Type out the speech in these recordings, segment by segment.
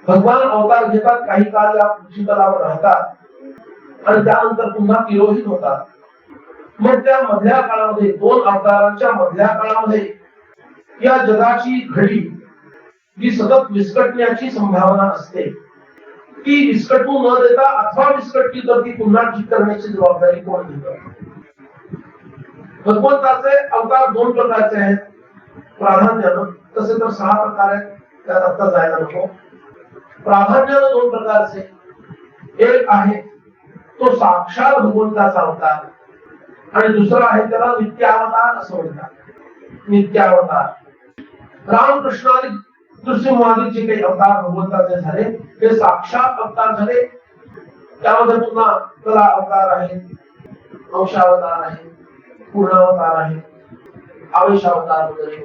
भगवान अवतार घेतात, काही काळ या पृथ्वीतलावर राहतात आणि त्यानंतर पुन्हा तिरोहित होतात. मग त्या मधल्या काळामध्ये, दोन अवतारांच्या मधल्या काळामध्ये या जगाची घडी जी सतत विस्कटण्याची संभावना असते, ती विस्कटू न देता अथवा विस्कटली तर ती पुन्हा ठीक करण्याची जबाबदारी कोण घेतं? भगवंताचे अवतार दोन प्रकारचे आहेत प्राधान्यानं. तसे तर 6 प्रकार आहेत, त्यात आता जायला नको. प्राधान्यानं 2 प्रकारचे. एक आहे तो साक्षात भगवंताचा अवतार आणि दुसरा आहे त्याला नित्यावतार असं म्हणतात. नित्यावतार रामकृष्णाने नृसिंहादी जे काही अवतार भगवंताचे झाले ते साक्षात अवतार झाले. त्यामध्ये पुन्हा कला अवतार आहे, अंशावतार आहे, पूर्णावतार आहे, आवेशावतार वगैरे.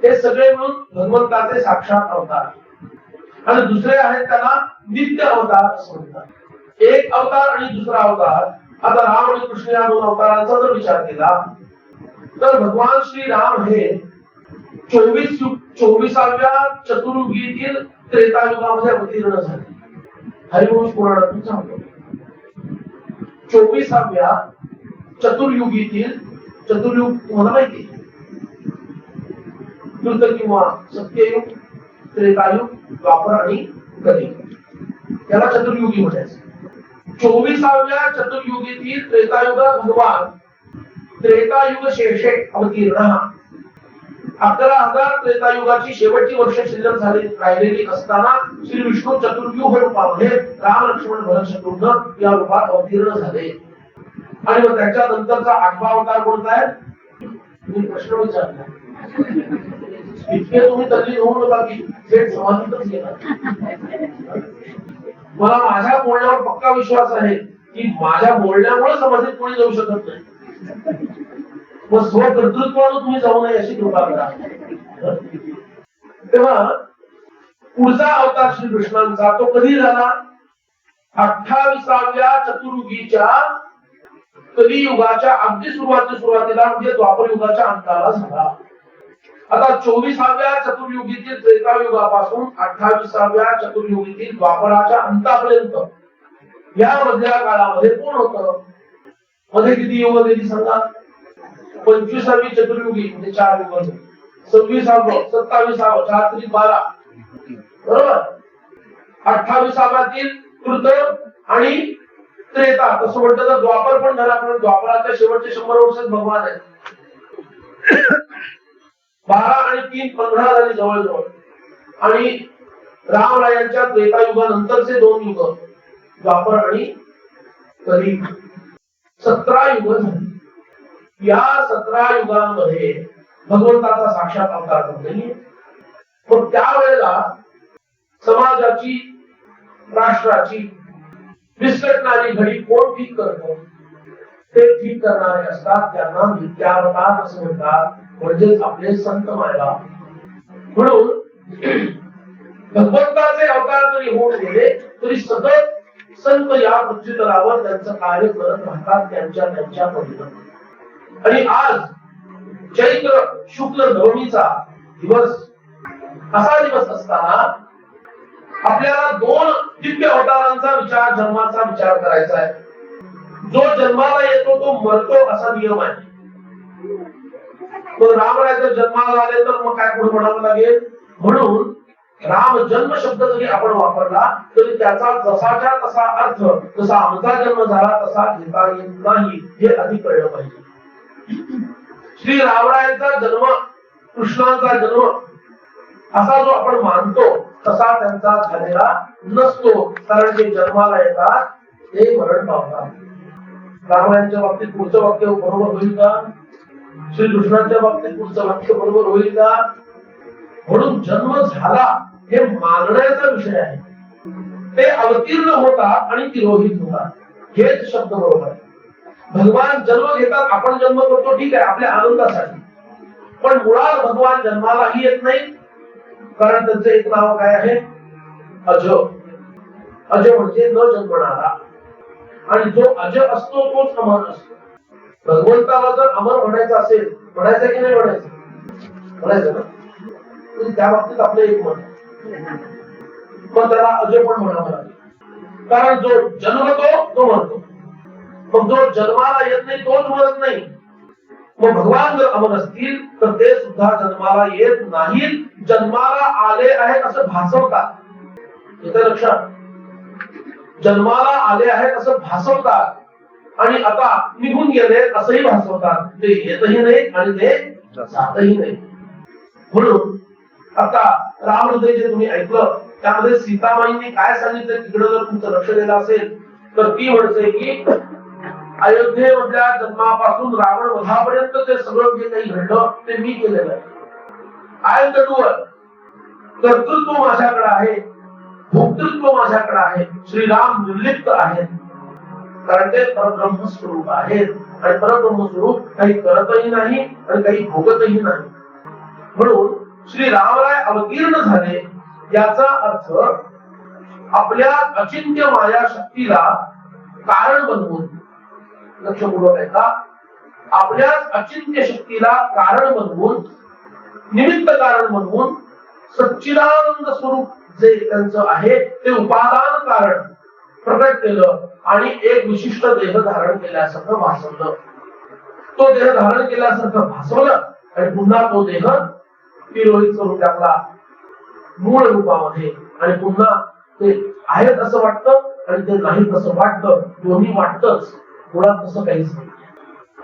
हे सगळे मिळून भगवंताचे साक्षात अवतार. आणि दुसरे आहेत त्याला नित्य अवतार असं म्हणतात. एक अवतार आणि दुसरा अवतार. आता राम आणि कृष्ण या 2 अवतारांचा जर विचार केला तर भगवान श्रीराम हे 24व्या चतुर्युगीतील त्रेतायुगामध्ये अवतीर्ण झाले. हरिवंश पुराणातून सांगतो 24व्या चतुर्युगीतील, चतुर्युग तुम्हाला माहिती, कृत किंवा सत्ययुग, त्रेतायुग, द्वापर आणि कलियुग, याला चतुर्युगी म्हणायचं. 24व्या चतुर्युगीतील त्रेतायुगात भगवान त्रेतायुग शेषे अवतीर्ण. 11,000 त्रेतायुगाची शेवटची वर्ष शिल्लक झाली राहिलेली असताना श्री विष्णू चतुर्युग रूपामध्ये राम लक्ष्मण भरत शत्रुघ्न या रूपात अवतीर्ण झाले. आणि मग त्याच्या नंतरचा 8वा अवतार कोणता आहे? मी प्रश्न विचारला, इतके तुम्ही तल्लीन होऊ नका की थेट समाधीतच गेला. मला माझ्या बोलण्यावर पक्का विश्वास आहे की माझ्या बोलण्यामुळे समाधीत कोणी जाऊ शकत नाही. मग स्वकर्तृत्वानं तुम्ही जाऊ नये अशी कृपा करा. तेव्हा पुढचा अवतार श्री कृष्णांचा तो कधी झाला? 28व्या चतुर्युगीच्या कलियुगाच्या अगदी सुरुवातीला म्हणजे द्वापर युगाच्या अंताला झाला. आता 24व्या चतुर्युगीतील त्रेतायुगापासून 28व्या चतुर्युगीतील द्वापराच्या अंतापर्यंत या मधल्या काळामध्ये कोण होतं? मध्ये किती युग दिली सांगा? 25वी चतुर्युगी म्हणजे 4 युग, 26वा, 27वा, 4 × 12 बरोबर. 28व्यातील कृत आणि त्रेता तसं म्हटलं तर द्वापर पण झाला, पण द्वापराच्या शेवटचे 100 वर्ष भगवान आहेत. 12 आणि 3 15 झाली जवळजवळ. आणि रामरायांच्या त्रेतायुगानंतरचे 2 युग द्वापर आणि कलियुग 17 युग झाली. या 17 युगांमध्ये भगवंताचा साक्षात अवतार झालेली. मग त्यावेळेला समाजाची, राष्ट्राची विस्कटणारी घडी कोण ठीक करतो? ते ठीक करणारे असतात, त्यांना नित्यावतार असं म्हणतात, म्हणजेच आपले संत मायला. म्हणून भगवंताचे अवतार जरी होऊन गेले तरी सतत संत या पृथ्वीतलावर त्यांचं कार्य करत राहतात त्यांच्या पद्धतीने. आणि आज चैत्र शुक्ल नवमीचा दिवस असा दिवस असताना आपल्याला 2 दिव्य अवतारांचा विचार, जन्माचा विचार करायचा आहे. जो जन्माला येतो तो मरतो असा नियम आहे. मग रामराय जर जन्माला आले तर मग काय पुढे म्हणावं लागेल? म्हणून राम जन्म शब्द जरी आपण वापरला तरी त्याचा जसाच्या तसा अर्थ, जसा आमचा जन्म झाला तसा घेता येत नाही, हे अधिक कळलं पाहिजे. श्री रामरायांचा जन्म, कृष्णांचा जन्म असा जो आपण मानतो तसा त्यांचा झालेला नसतो. कारण ते जन्माला येतात ते मरण पावतात. रामायणाच्या बाबतीत पुढचं वाक्य बरोबर होईल का? श्री कृष्णाच्या बाबतीत पुढचं वाक्य बरोबर होईल का? म्हणून जन्म झाला हे मानण्याचा विषय आहे. ते अवतीर्ण होतात आणि तिरोहित होतात, हेच शब्द बरोबर आहे. भगवान जन्म घेतात, आपण जन्म करतो, ठीक आहे, आपल्या आनंदासाठी. पण मुळात भगवान जन्मालाही येत नाही, कारण त्यांचं एक नाव काय आहे? अज. अज म्हणजे न जन्मणारा. आणि जो अज असतो तोच अमर असतो. भगवंताला जर अमर म्हणायचं असेल, म्हणायचं की नाही म्हणायचं? म्हणायचं ना. त्या बाबतीत आपलं एक मत. पण त्याला अजय पण म्हणावं लागेल, कारण जो जन्मतो तो मरतो, मग जो जन्माला येत नाही तोच मरत नाही. मग भगवान जर अमर असतील तर ते सुद्धा जन्माला येत नाहीत, जन्माला आले आहेत असं भासवतात. इथे लक्षात, जन्माला आले आहेत असं भासवतात आणि आता निघून गेले असंही भासवतात. ते येतही नाही आणि ते जातही नाही. म्हणून आता रामहृदय जे तुम्ही ऐकलं त्यामध्ये सीतामाईंनी काय सांगितलं तिकडे जर तुमचं लक्ष दिलं असेल तर ती म्हणते की अयोध्येमधल्या जन्मापासून रावण वधापर्यंत ते सगळं जे काही घडलं ते मी केलेलं आहे. I am the doer. कर्तृत्व माझ्याकडे आहे, भोक्तृत्व माझ्याकडे आहे. श्रीराम निर्लिप्त आहेत कारण ते परब्रह्म स्वरूप आहेत आणि परब्रह्म स्वरूप काही करतही नाही आणि काही भोगतही नाही. म्हणून श्री रामराय अवतीर्ण झाले याचा अर्थ आपल्या अचिंत्य माया शक्तीला कारण बनवून, लक्षपूर्वक ऐका, आपल्या अचिंत्य शक्तीला कारण बनवून, निमित्त कारण बनवून सच्चिदानंद स्वरूप जे त्यांचं आहे ते उपादान कारण प्रकट केलं आणि एक विशिष्ट देह धारण केल्यासारखं भासवलं. तो देह धारण केल्यासारखं भासवलं आणि पुन्हा तो देह तिरोहित करून टाकला मूळ रूपामध्ये आणि पुन्हा ते आहेत असं वाटतं आणि ते नाहीत असं वाटतं. दोन्ही वाटतच, मुळात तसं काहीच नाही.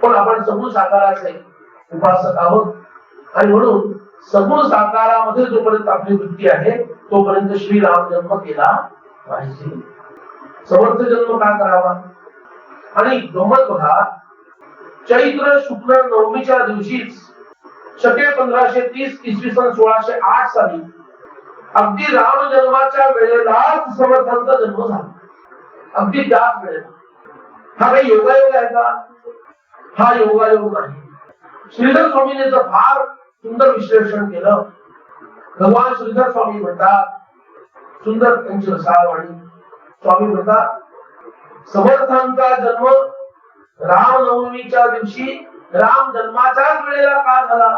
पण आपण सगुण साकाराचे उपासक आहोत आणि म्हणून सगुण साकारामध्ये जोपर्यंत आपली वृत्ती आहे तोपर्यंत श्रीराम जन्म केला पाहिजे. समर्थ जन्म का करावा? आणि गंमत बघा, चैत्र शुक्ल नवमीच्या दिवशीच शके 1530 इसवी सन 1608 साली अगदी राम जन्माच्या वेळेलाच समर्थांचा जन्म झाला. अगदी त्याच वेळेला. हा काही योगायोग आहे का? हा योगायोग नाही. श्रीधर स्वामीने तर फार सुंदर विश्लेषण केलं. भगवान श्रीधर स्वामी म्हणतात, सुंदर त्यांची रसाळवाणी, स्वामी म्हणतात समर्थांचा जन्म रामनवमीच्या दिवशी राम जन्माच्याच वेळेला का झाला?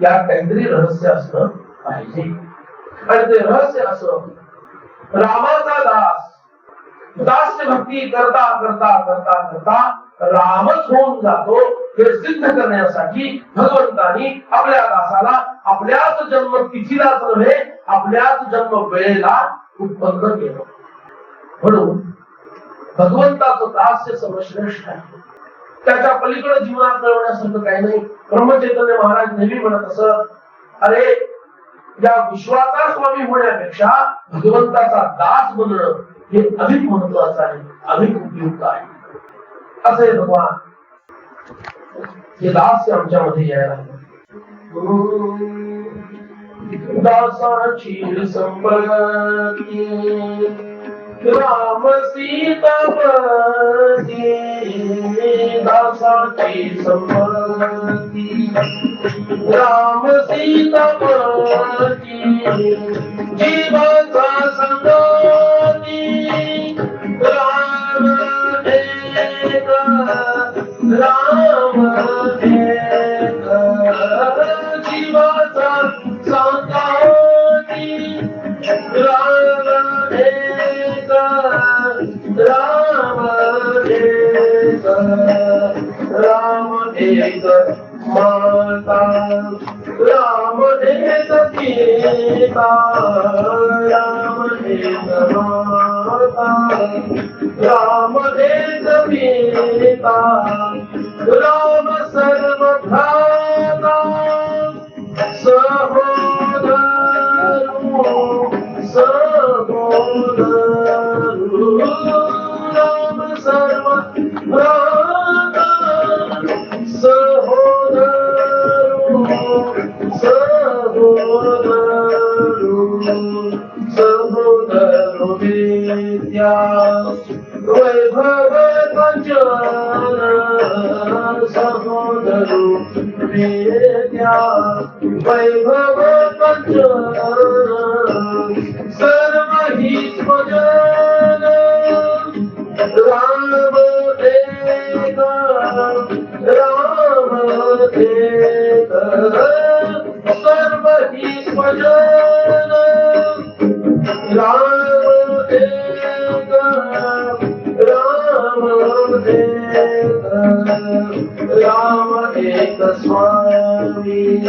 यात काहीतरी रहस्य असलं पाहिजे. आणि ते रहस्य असं, रामाचा दास्य भक्ती करता करता करता करता रामच होऊन जातो हे सिद्ध करण्यासाठी भगवंतानी आपल्या दासाला आपल्याच जन्म तिथीलाच नव्हे आपल्याच जन्म वेळेला उत्पन्न केलं. म्हणून भगवंताचं दास्य सर्वश्रेष्ठ आहे. त्याच्या पलीकडे जीवनात मिळवण्यासारखं काही नाही. ब्रह्मचैतन्य महाराज नेहमी म्हणत असत, अरे या विश्वाचा स्वामी होण्यापेक्षा भगवंताचा दास बनणं हे अधिक महत्वाचं आहे, अधिक उपयुक्त आहे. असे भगवान हे दास्य आमच्यामध्ये यायला दासाची संपत्ती राम सीतापती, दासाची संपत्ती राम सीतापती, जीवाचा संगती राम एक राम एक, जीवाचा संगती राम एक राम एक, राम एक माता राम एक पिता, राम एक माता राम एक पिता, राम सर्वभ्राता सहोदरू सहोदरू, राम सर्वभ्राता सहोदरू सहोदरू, सहोदरू विद्या वैभव पंचन, सहोदरू विद्या वैभव पंचन, सर्व हि स्वजन राम एक राम एक, सर्व हि स्वजन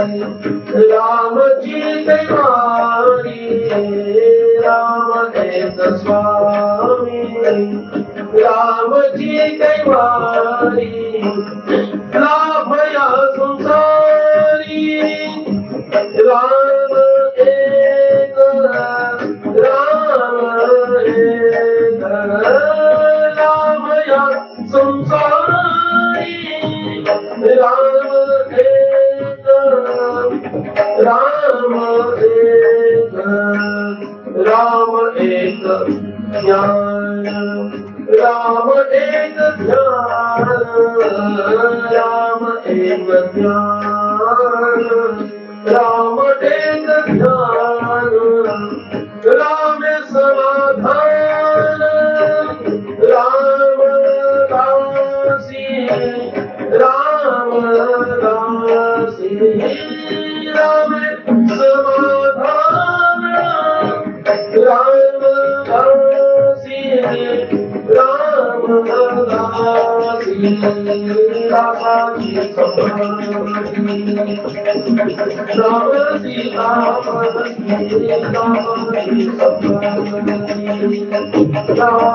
रामची कैवारी राम एक स्वामी रामची कैवारी लाभया संसारी राम एक लाभया संसारी राम एक राम एक ज्ञान राम एक ध्यान राम एक ध्यान राम एक ध्यान राम समाधान राम दासी राम दासी राम समाधान राम दासी राम दासी दासी राम सीता राम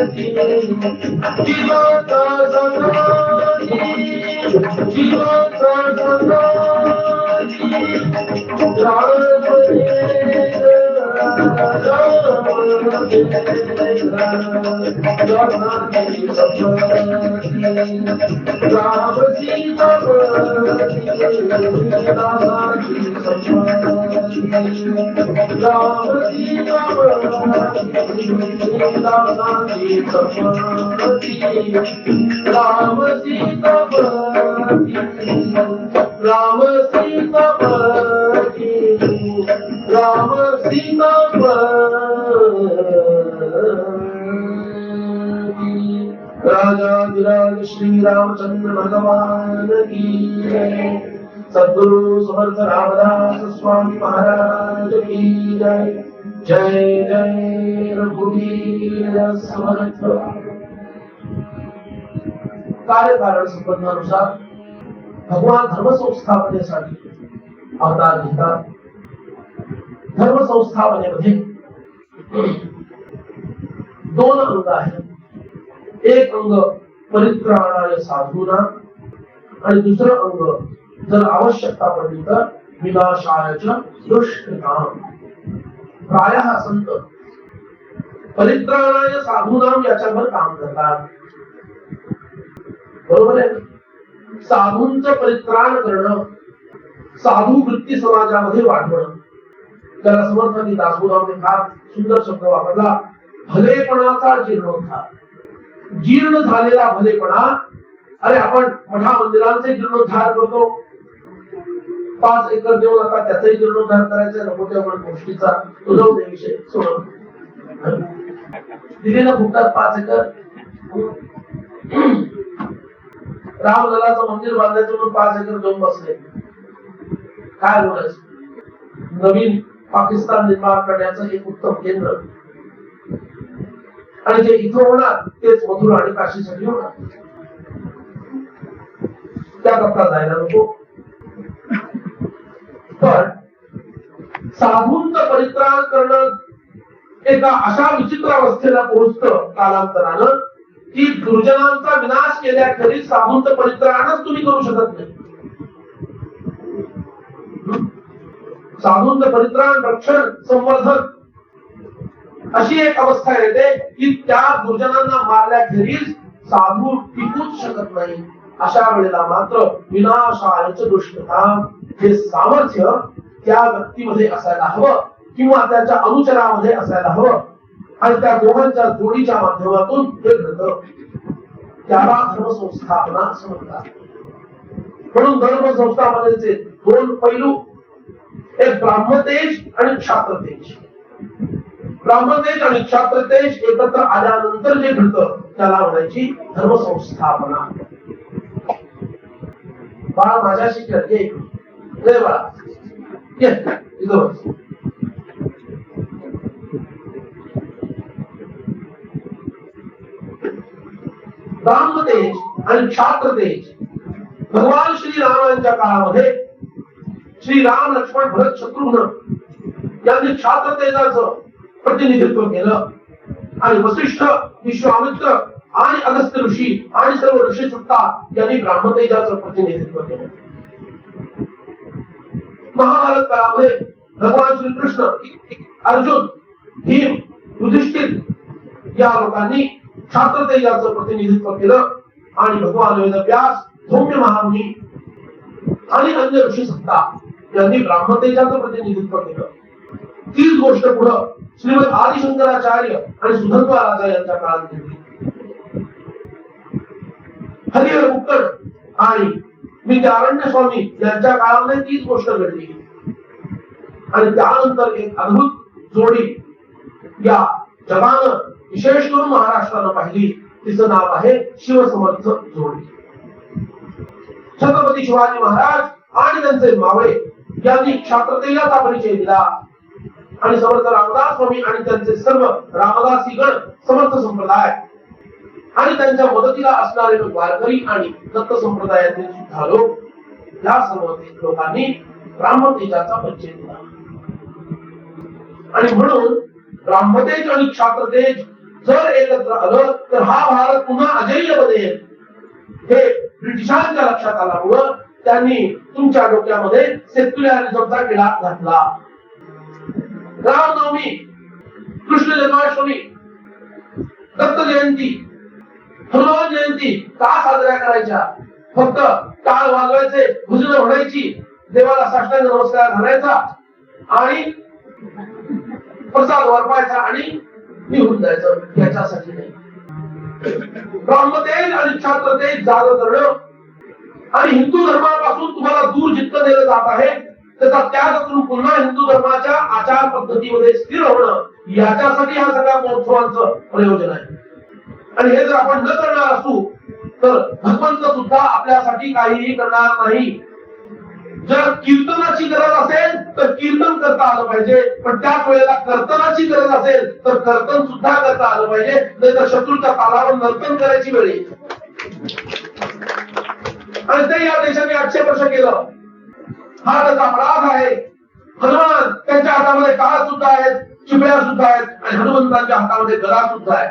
सीता जीवाचा संगाती जीवाचा संगाती राम सीता राम सीता राजाधिराज श्री रामचंद्र भगवान की सद्गुरु समर्थ रामदास स्वामी महाराज की जय जय जय रघुवीर समर्थ। कार्यकारण संबंधानुसार भगवान धर्म संस्थापनेसाठी अवतार घेतात। धर्म संस्थापनेमध्ये दोन अंग आहेत। एक अंग परित्राणाय साधूना आणि दुसरं अंग जर आवश्यकता पडली तर विनाशाय च दुष्कृताम। प्रायः संत परित्राणाय साधूनाम याच्यावर काम करतात, बरोबर आहे। साधूंचं परित्राण करणं, साधू वृत्ती समाजामध्ये वाढवणं, त्याला समर्थांनी दासबोधामध्ये फार सुंदर शब्द वापरला, भलेपणाचा जीर्णोद्धार। जीर्ण झालेला भलेपणा, अरे आपण मठा मंदिरांचे जीर्णोद्धार करतो, 5 एकर देऊन आता त्याचाही जीर्णोद्धार करायचा नको त्या गोष्टीचा तुझव दे विषय सोडव दिलेला फुकटात 5 एकर। रामललाचं मंदिर बांधायचं म्हणून 5 एकर देऊन बसले, काय बोलायचं। नवीन पाकिस्तान निर्माण करण्याचं एक उत्तम केंद्र, आणि जे इथं होणार तेच मथुरा आणि काशीसाठी होणार, त्याकरता जायला नको। पण साधूंचं परित्राण करणं एका अशा विचित्र अवस्थेला पोहोचतं कालांतरानं की दुर्जनांचा विनाश केल्याखेरीज साधूंचं परित्राणच तुम्ही करू शकत नाही। साधूंचं परित्राण, रक्षण, संवर्धन अशी एक अवस्था येते की त्या दुर्जनांना मारल्याखेरीज साधू टिकूच शकत नाही। अशा वेळेला मात्र विनाशायच दुष्टता हे सामर्थ्य त्या व्यक्तीमध्ये असायला हवं किंवा त्याच्या अनुचरामध्ये असायला हवं, आणि त्या दोघांच्या जोडीच्या माध्यमातून हे घडतं, त्याला धर्मसंस्थापना असं म्हणतात। म्हणून धर्मसंस्थापनेचे 2 पैलू, एक ब्राह्मतेज आणि क्षात्रतेज। ब्राह्मतेज आणि क्षात्रतेज एकत्र आल्यानंतर जे घडतं त्याला म्हणायची धर्मसंस्थापना। बाळा माझ्याशी खेळ, ये बाळा, ये इथं बस। ब्राह्मतेज आणि क्षात्रतेज भगवान श्रीरामांच्या काळामध्ये श्रीराम लक्ष्मण भरत शत्रुघ्न यांनी क्षात्रतेजाचं प्रतिनिधित्व केलं आणि वसिष्ठ विश्वामित्र आणि अगस्त्य ऋषी आणि सर्व ऋषी सत्ता यांनी ब्राह्मतेजाचं प्रतिनिधित्व केलं. महाभारत काळामध्ये भगवान श्रीकृष्ण, अर्जुन, भीम, युधिष्ठिर या लोकांनी क्षात्रतेजाचं प्रतिनिधित्व केलं आणि भगवान वेदव्यास, धौम्य महामुनी आणि अन्य ऋषी सत्ता यांनी ब्राह्मतेजाचं प्रतिनिधित्व केलं. तीच गोष्ट पुढं श्रीमद आदिशंकराचार्य आणि सुधन्वा राजा यांच्या काळात घडली. हरिहर मुक्कड आणि विद्यारण्य स्वामी यांच्या काळामध्ये तीच गोष्ट घडली आणि त्यानंतर एक अद्भुत जोडी या जगानं विशेष करून महाराष्ट्रानं पाहिली. तिचं नाव आहे शिवसमर्थ जोडी. छत्रपती शिवाजी महाराज आणि त्यांचे मावळे यांनी क्षात्रतेजाचा परिचय दिला आणि समर्थ रामदास स्वामी आणि त्यांचे सर्व रामदासीगण समर्थ संप्रदाय आणि त्यांच्या मदतीला असणारे वारकरी आणि दत्त संप्रदायातील सुद्धा लोक या सर्व लोकांनी ब्राह्मतेजाचा परिचय दिला. आणि म्हणून ब्राह्मतेज आणि क्षात्रतेज जर एकत्र आलं तर हा भारत पुन्हा अजय्य बनेल हे ब्रिटिशांच्या लक्षात आल्यामुळं त्यांनी तुमच्या डोक्यामध्ये सेक्युलरिझमचा किडा घातला. रामनवमी, कृष्ण जन्माष्टमी, दत्त जयंती, हनुमान जयंती का साजऱ्या करायच्या? फक्त टाळ वाजवायचे, भजन म्हणायची, देवाला साष्टांग नमस्कार घालायचा आणि प्रसाद वारपायचा आणि निघून जायचं, याच्यासाठी नाही. ब्राह्मतेज आणि क्षात्रतेज जाग करणं आणि हिंदू धर्मापासून तुम्हाला दूर जितकं नेलं जात आहे त्याचा त्याग करून पुन्हा हिंदू धर्माच्या आचार पद्धतीमध्ये स्थिर होणं, याच्यासाठी हा सगळ्या महोत्सवांचं प्रयोजन आहे. आणि हे जर आपण न करणार असू तर भगवंत सुद्धा आपल्यासाठी काहीही करणार नाही. जर कीर्तनाची गरज असेल तर कीर्तन करता आलं पाहिजे, पण त्याच वेळेला कर्तनाची गरज असेल तर कर्तन सुद्धा करता आलं पाहिजे, नाही तर शत्रूच्या तालावर नर्तन करायची वेळ येईल. आणि ते या देशाने 800 वर्ष केलं. हा त्याचा अपराध आहे. हनुमान त्यांच्या हातामध्ये काळ सुद्धा आहेत, चिपळ्या सुद्धा आहेत आणि हनुमंतांच्या हातामध्ये गदा सुद्धा आहे.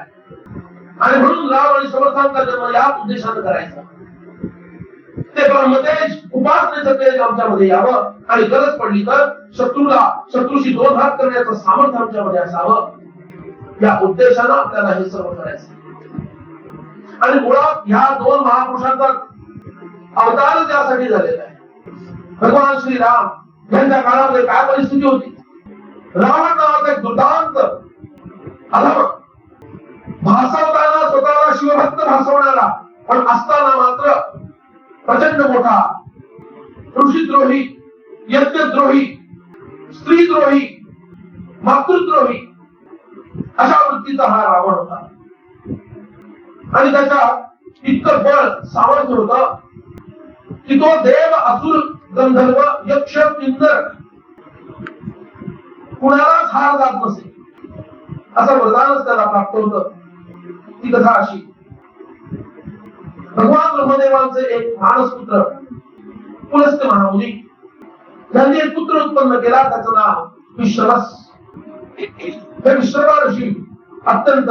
आणि म्हणून राम आणि समर्थांचा जन्म याच उद्देशाने करायचा. ते ब्रह्मतेज उपासनेचं तेज आमच्यामध्ये यावं आणि गरज पडली तर शत्रूशी दोन हात करण्याचं सामर्थ्य आमच्यामध्ये असावं, या उद्देशानं आपल्याला हे सर्व करायचं. आणि मुळात ह्या दोन महापुरुषांचा अवतार त्यासाठी झालेला आहे. भगवान श्रीराम यांच्या काळामध्ये काय परिस्थिती होती? रावण नावाचा एक दुर्दांत अधम, भासवताना स्वतःला शिवभक्त भासवणारा, पण असताना मात्र प्रचंड मोठा ऋषीद्रोही, यज्ञद्रोही, स्त्रीद्रोही, मातृद्रोही अशा वृत्तीचा हा रावण होता. आणि त्याच्या इतकं बळ सामर्थ्य होतं की तो देव, असुर, गंधर्व, यक्ष, किन्नर कुणालाच हार जात नसे असं वरदानच त्याला प्राप्त होतं. ती कथा अशी: भगवान ब्रह्मदेवांचे एक मानसपुत्र पुलस्त्य महामुनी यांनी एक पुत्र उत्पन्न केला. त्याचं नाव विश्रवस. हे विश्रवा ऋषी अत्यंत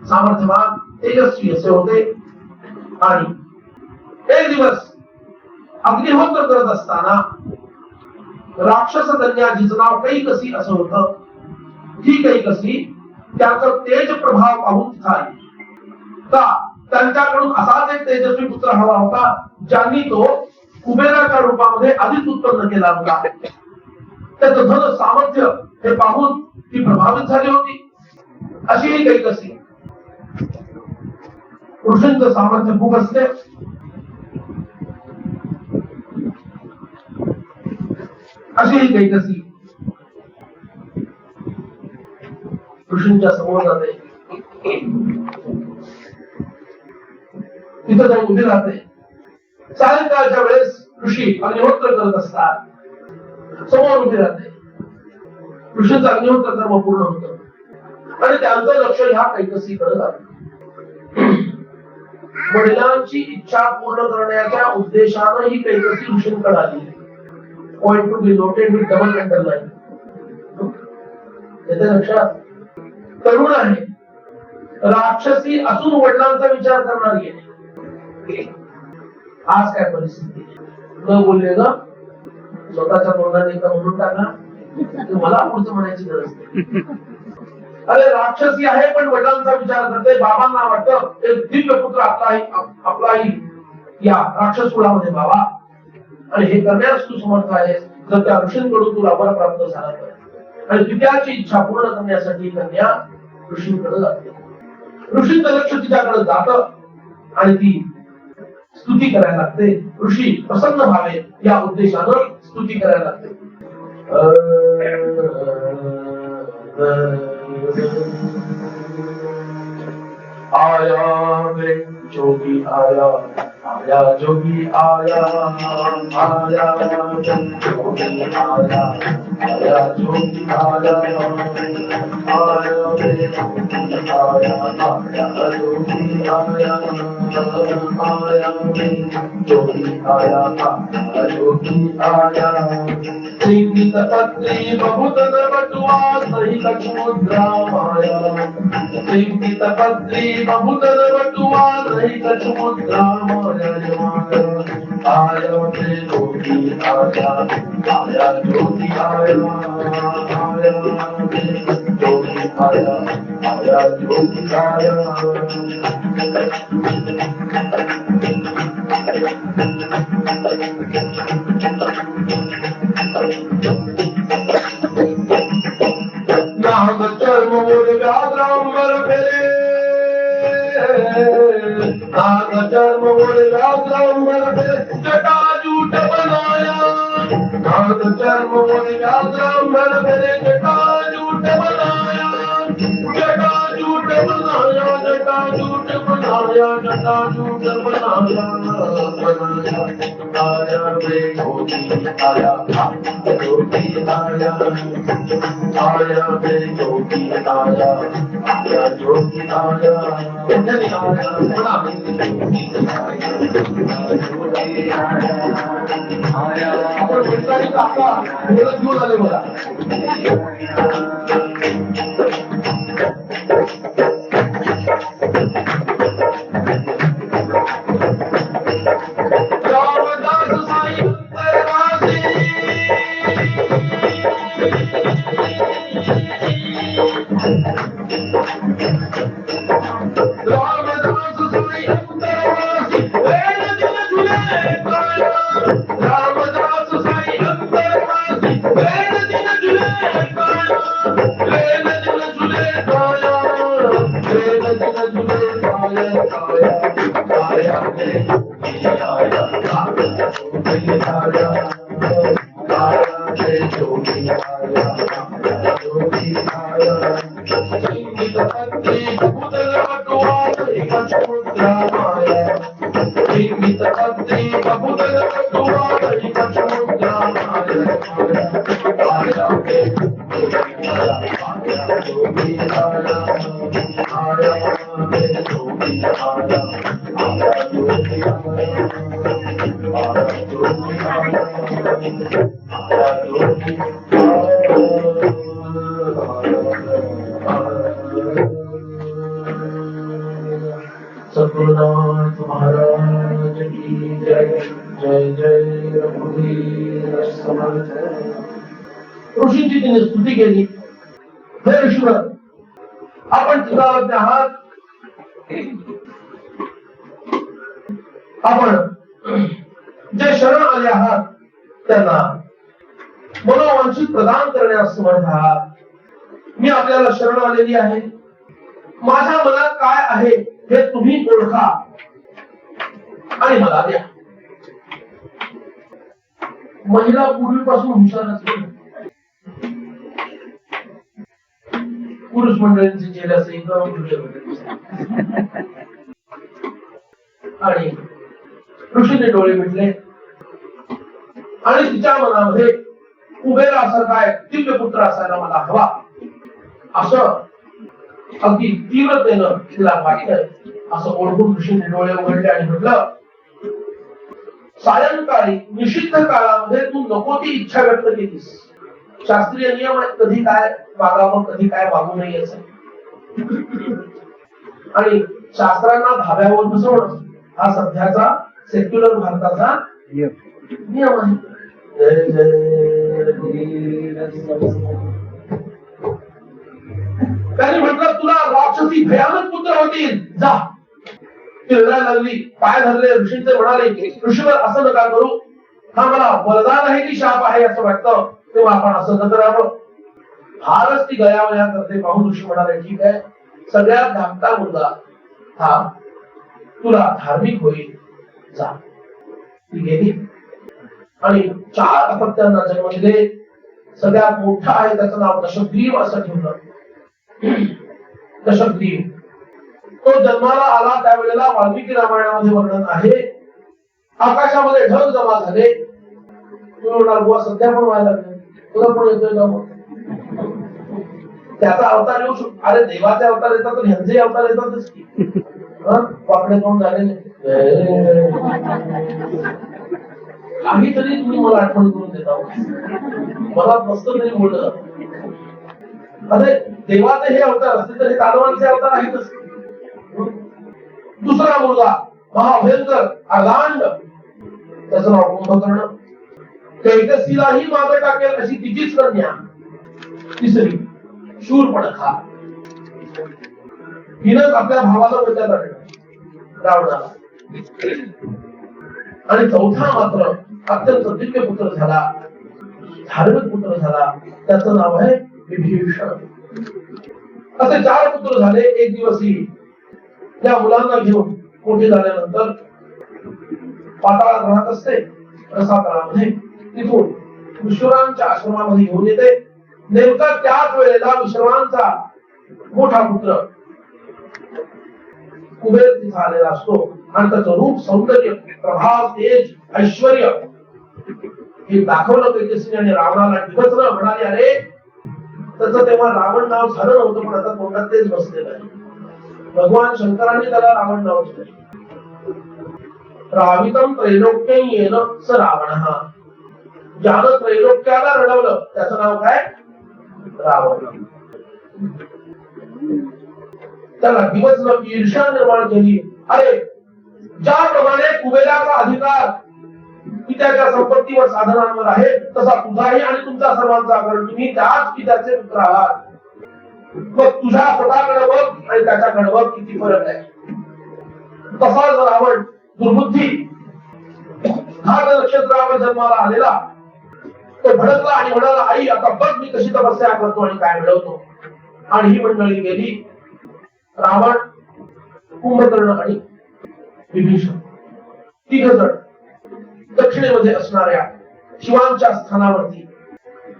सामर्थ्यवान, तेजस्वी असे होते. आणि एक दिवस अग्निहोत्र करत असताना राक्षस कन्या, जिचं नाव कैकसी असं होतं, ही कैकसी त्याचं तेज प्रभाव पाहून तिथं आली. का त्यांच्याकडून असाच एक तेजस्वी पुत्र हवा होता ज्यांनी तो कुबेराच्या रूपामध्ये आधीच उत्पन्न केला होता. त्याचं धन सामर्थ्य हे पाहून ती प्रभावित झाली होती. अशी ही कैकसी. पुरुषांचं सामर्थ्य खूप असते. अशी ही कैकसी ऋषींच्या समोर जाते. तिथं जाऊन उभी राहते. सायंकाळच्या वेळेस ऋषी अग्निहोत्र करत असतात. समोर उभी राहते. ऋषींचं अग्निहोत्र कर्म पूर्ण होतं आणि त्यांचं लक्ष ह्या कैकसीकडे जातं. वडिलांची इच्छा पूर्ण करण्याच्या उद्देशानं ही कैकसी ऋषींकडे आली. Point to be noted with double underline. त्याच्या लक्षात तरुण आहे, राक्षसी असून वडिलांचा विचार करणारी आहे. आज काय परिस्थिती न बोलले ना स्वतःच्या तोंडाने तर म्हणून टाका, मला पुढचं म्हणायची गरज नाही. अरे राक्षसी आहे पण वडिलांचा विचार करते. बाबांना वाटतं एक दिव्य पुत्र आपलाही या राक्षस कुळामध्ये बाबा, आणि हे करण्यास तू समर्थ आहेस जर त्या ऋषींकडून तुला वर प्राप्त झाला तर. आणि पित्याची इच्छा पूर्ण करण्यासाठी कन्या ऋषींकडे जाते. ऋषींचं लक्ष तिच्याकडे जातं आणि ती स्तुती करायला लागते. ऋषी प्रसन्न व्हावे या उद्देशानं स्तुती करायला लागते. आया वे जोगी आया, आया जोगी आया, आया जोगी आया, आया जोगी आया, आया वे जोगी आया, आया जोगी आया, आया वे जोगी आया, आया जोगी आया. सिंगित पत्री बहुतन बटुआ सही कछुद्रा माया. सिंगित पत्री बहुतन बटुआ सही कछुद्रा माया. आया वे जोगी आया, आया जोगी आया, आया वे जोगी आया, आया जोगी आया. नाग चर्म मोर व्याघ्रांबर फेरे, नाग चर्म मोर व्याघ्रांबर फेरे जटाजूट बनाया. नाग चर्म मोर व्याघ्रांबर फेरे जटाजूट बनाया, जटाजूट बनाया, जटाजूट बनाया, जटाजूट बनाया, बनाया. आया वे जोगी आया, आया जोगी आया, आया वे जोगी आया, आया जोगी आया. आपण वैज्ञानिक काका बोलत घेऊन आले बघा. सद्गुरुनाथ महाराज की जय. जय जय रघुवीर समर्थ. ऋषींची तिने स्तुती केली. हे ऋषीवर, आपण चितावरती आहात. आपण जे शरण आले आहात त्यांना मनोवांछित प्रदान करण्यास समर्थ आहात. मी आपल्याला शरण आलेली आहे. माझ्या मनात काय आहे हे तुम्ही ओळखा आणि मला द्या. महिला पूर्वीपासून हुशार असते. पुरुष मंडळींचे चेहरे असे एकदम आणि ऋषीने डोळे मिटले आणि तिच्या मनामध्ये कुबेरासारखा एक दिव्य पुत्र असायला मला हवा असं अगदी तीव्रतेनं तिला वाटलं. असं ओळखून ऋषीने डोळे उघडले आणि म्हटलं, सायंकाळी निषिद्ध काळामध्ये तू नको ती इच्छा व्यक्त केलीस. शास्त्रीय नियम आहे, कधी काय वागावं कधी काय वागू नये असं. आणि शास्त्रांना धाब्यावर बसवणं हा सध्याचा सेक्युलर भारताचा नियम आहे. त्यांनी म्हटलं, तुला राक्षसी भयानक पुत्र होतील, जा. रडायला लागली, पाय धरले. ऋषींचे म्हणाले, ऋषीवर असं नका करू, हा मला वरदान आहे की शाप आहे असं वाटतं, तेव्हा आपण असं न करावं. फारच ती गयावया करते पाहून ऋषी म्हणाले, ठीक आहे, सगळ्यात धाकटा मुलगा हा तुला धार्मिक होईल, जा. ती गेली आणि 4 अपत्यांना जन्म दिले. सगळ्यात मोठा आहे त्याचं नाव दशग्रीव असं ठेवलं. दशग्रीव तो जन्माला आला त्यावेळेला वाल्मिकी रामायणामध्ये वर्णन आहे, आकाशामध्ये ढग जमा झाले. बुवा सध्या पण व्हायला लागले, तुला पण येतोय का? त्याचा अवतार येऊ शकतो. अरे देवाचे अवतार येतात तर ह्यांचे अवतार येतातच की. वाकडे तोंड झाले काहीतरी तुम्ही मला आठवण करून देता. मला मस्त तरी बोललं, अरे देवाचे हे अवतार असते तर हे दानवांचे अवतार आहेतच. दुसरा मुलगा महाभयंकर अर्धांड, त्याचं नाव कुंभकर्ण. कैकसीलाही मागे टाकेल अशी तिचीच कन्या. तिसरी शूर्पणखा, हिनंच आपल्या भावाला बचाव काढलं रावणाला. आणि चौथा मात्र अत्यंत दिव्य पुत्र झाला, धार्मिक पुत्र झाला, त्याचं नाव आहे विभीषण. असे 4 पुत्र झाले. एक दिवशी त्या मुलांना घेऊन मोठे झाल्यानंतर पाताळात राहत असते, रसातळामध्ये. तिथून विश्रांच्या आश्रमामध्ये घेऊन येते. नेमका त्याच वेळेला विश्रांचा मोठा पुत्र कुबेर तिथे आलेला असतो आणि त्याचं रूप, सौंदर्य, प्रभाव, तेज, ऐश्वर हे दाखवलं कैकसीने आणि रावणाला डिवचलं. म्हणाले, अरे त्याचं तेव्हा रावण नाव झालं नव्हतं, पण आता तोंडात तेच बसलेलं आहे. भगवान शंकरांनी त्याला रावण नाव दिलं. रावितम त्रैलोक्यं येन स रावणः. ज्यानं त्रैलोक्याला रडवलं त्याचं नाव काय? रावण. त्याला दिवसभर ईर्ष्या निर्माण केली. अरे ज्याप्रमाणे कुबेराचा अधिकार पित्याच्या संपत्तीवर, साधनांवर आहे, तसा तुझाही आणि तुमचा सर्वांचा, कारण तुम्ही त्याच पित्याचे पुत्र आहात. मग तुझ्या स्वतःकडे बघ आणि त्याच्याकडे बघ, किती फरक आहे. तसाच रावण दुर्बुद्धी घात नक्षत्रावर जन्माला आलेला तो भडकला आणि म्हणाला, आई आता बघ मी कशी तपस्या करतो आणि काय मिळवतो. आणि ही मंडळी गेली. रावण, कुंभकर्ण आणि विभीषण 3 जण दक्षिणेमध्ये असणाऱ्या शिवांच्या स्थानावरती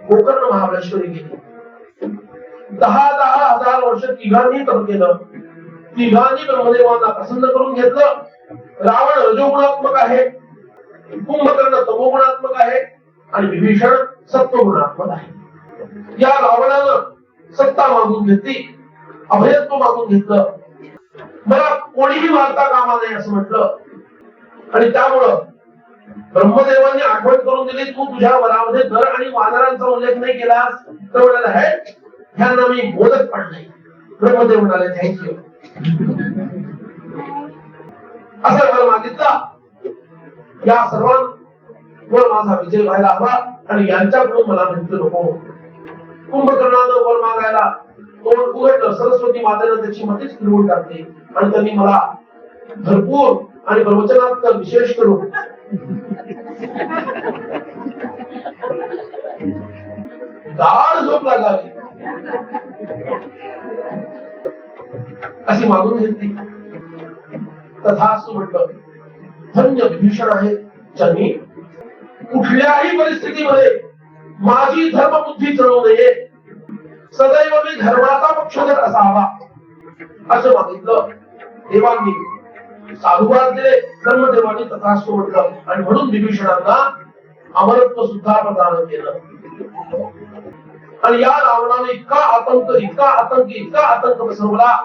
गोकर्ण महाबळेश्वरी गेली. 10,000 वर्ष तिघांनी तप केलं. तिघांनी ब्रह्मदेवांना प्रसन्न करून घेतलं. रावण रजोगुणात्मक आहे, कुंभकर्ण तमोगुणात्मक आहे आणि विभीषण सत्वगुणात्मक आहे. या रावणानं सत्ता मागून घेतली, अभयत्व मागून घेतलं, मला कोणीही मारता कामा नये असं म्हटलं. आणि त्यामुळं ब्रह्मदेवांनी आठवण करून दिली, तू तुझ्या वरामध्ये नर आणि वानरांचा उल्लेख नाही केलास तर म्हणाला, है ह्यांना मी बोलत पण नाही. ब्रह्मदेव म्हणाले, थँक्यू. असं वर मागितला. या सर्वांवर माझा विजय व्हायला हवा आणि यांच्याकडून मला मृत्यू नको. कुंभकर्णानं वर मागायला तोंड उघडलं. सरस्वती मातेनं त्याची मतीच फिरवून टाकली आणि त्यांनी मला भरपूर आणि प्रवचनात विशेष करून गाढ झोप लागावी अशी मागून घेतली. तथास्तु म्हटलं. धन्य विभीषण आहे, ज्यांनी कुठल्याही परिस्थितीमध्ये माझी धर्मबुद्धी चढवू नये, सदैव मी धर्माचा पक्षधर असावा असं मागितलं. देवांनी साधुवाद दिले, ब्रह्मदेवांनी तथास्तु म्हटलं आणि म्हणून विभीषणांना अमरत्व सुद्धा प्रदान केलं. आणि या रावणाने इतका आतंक बसवला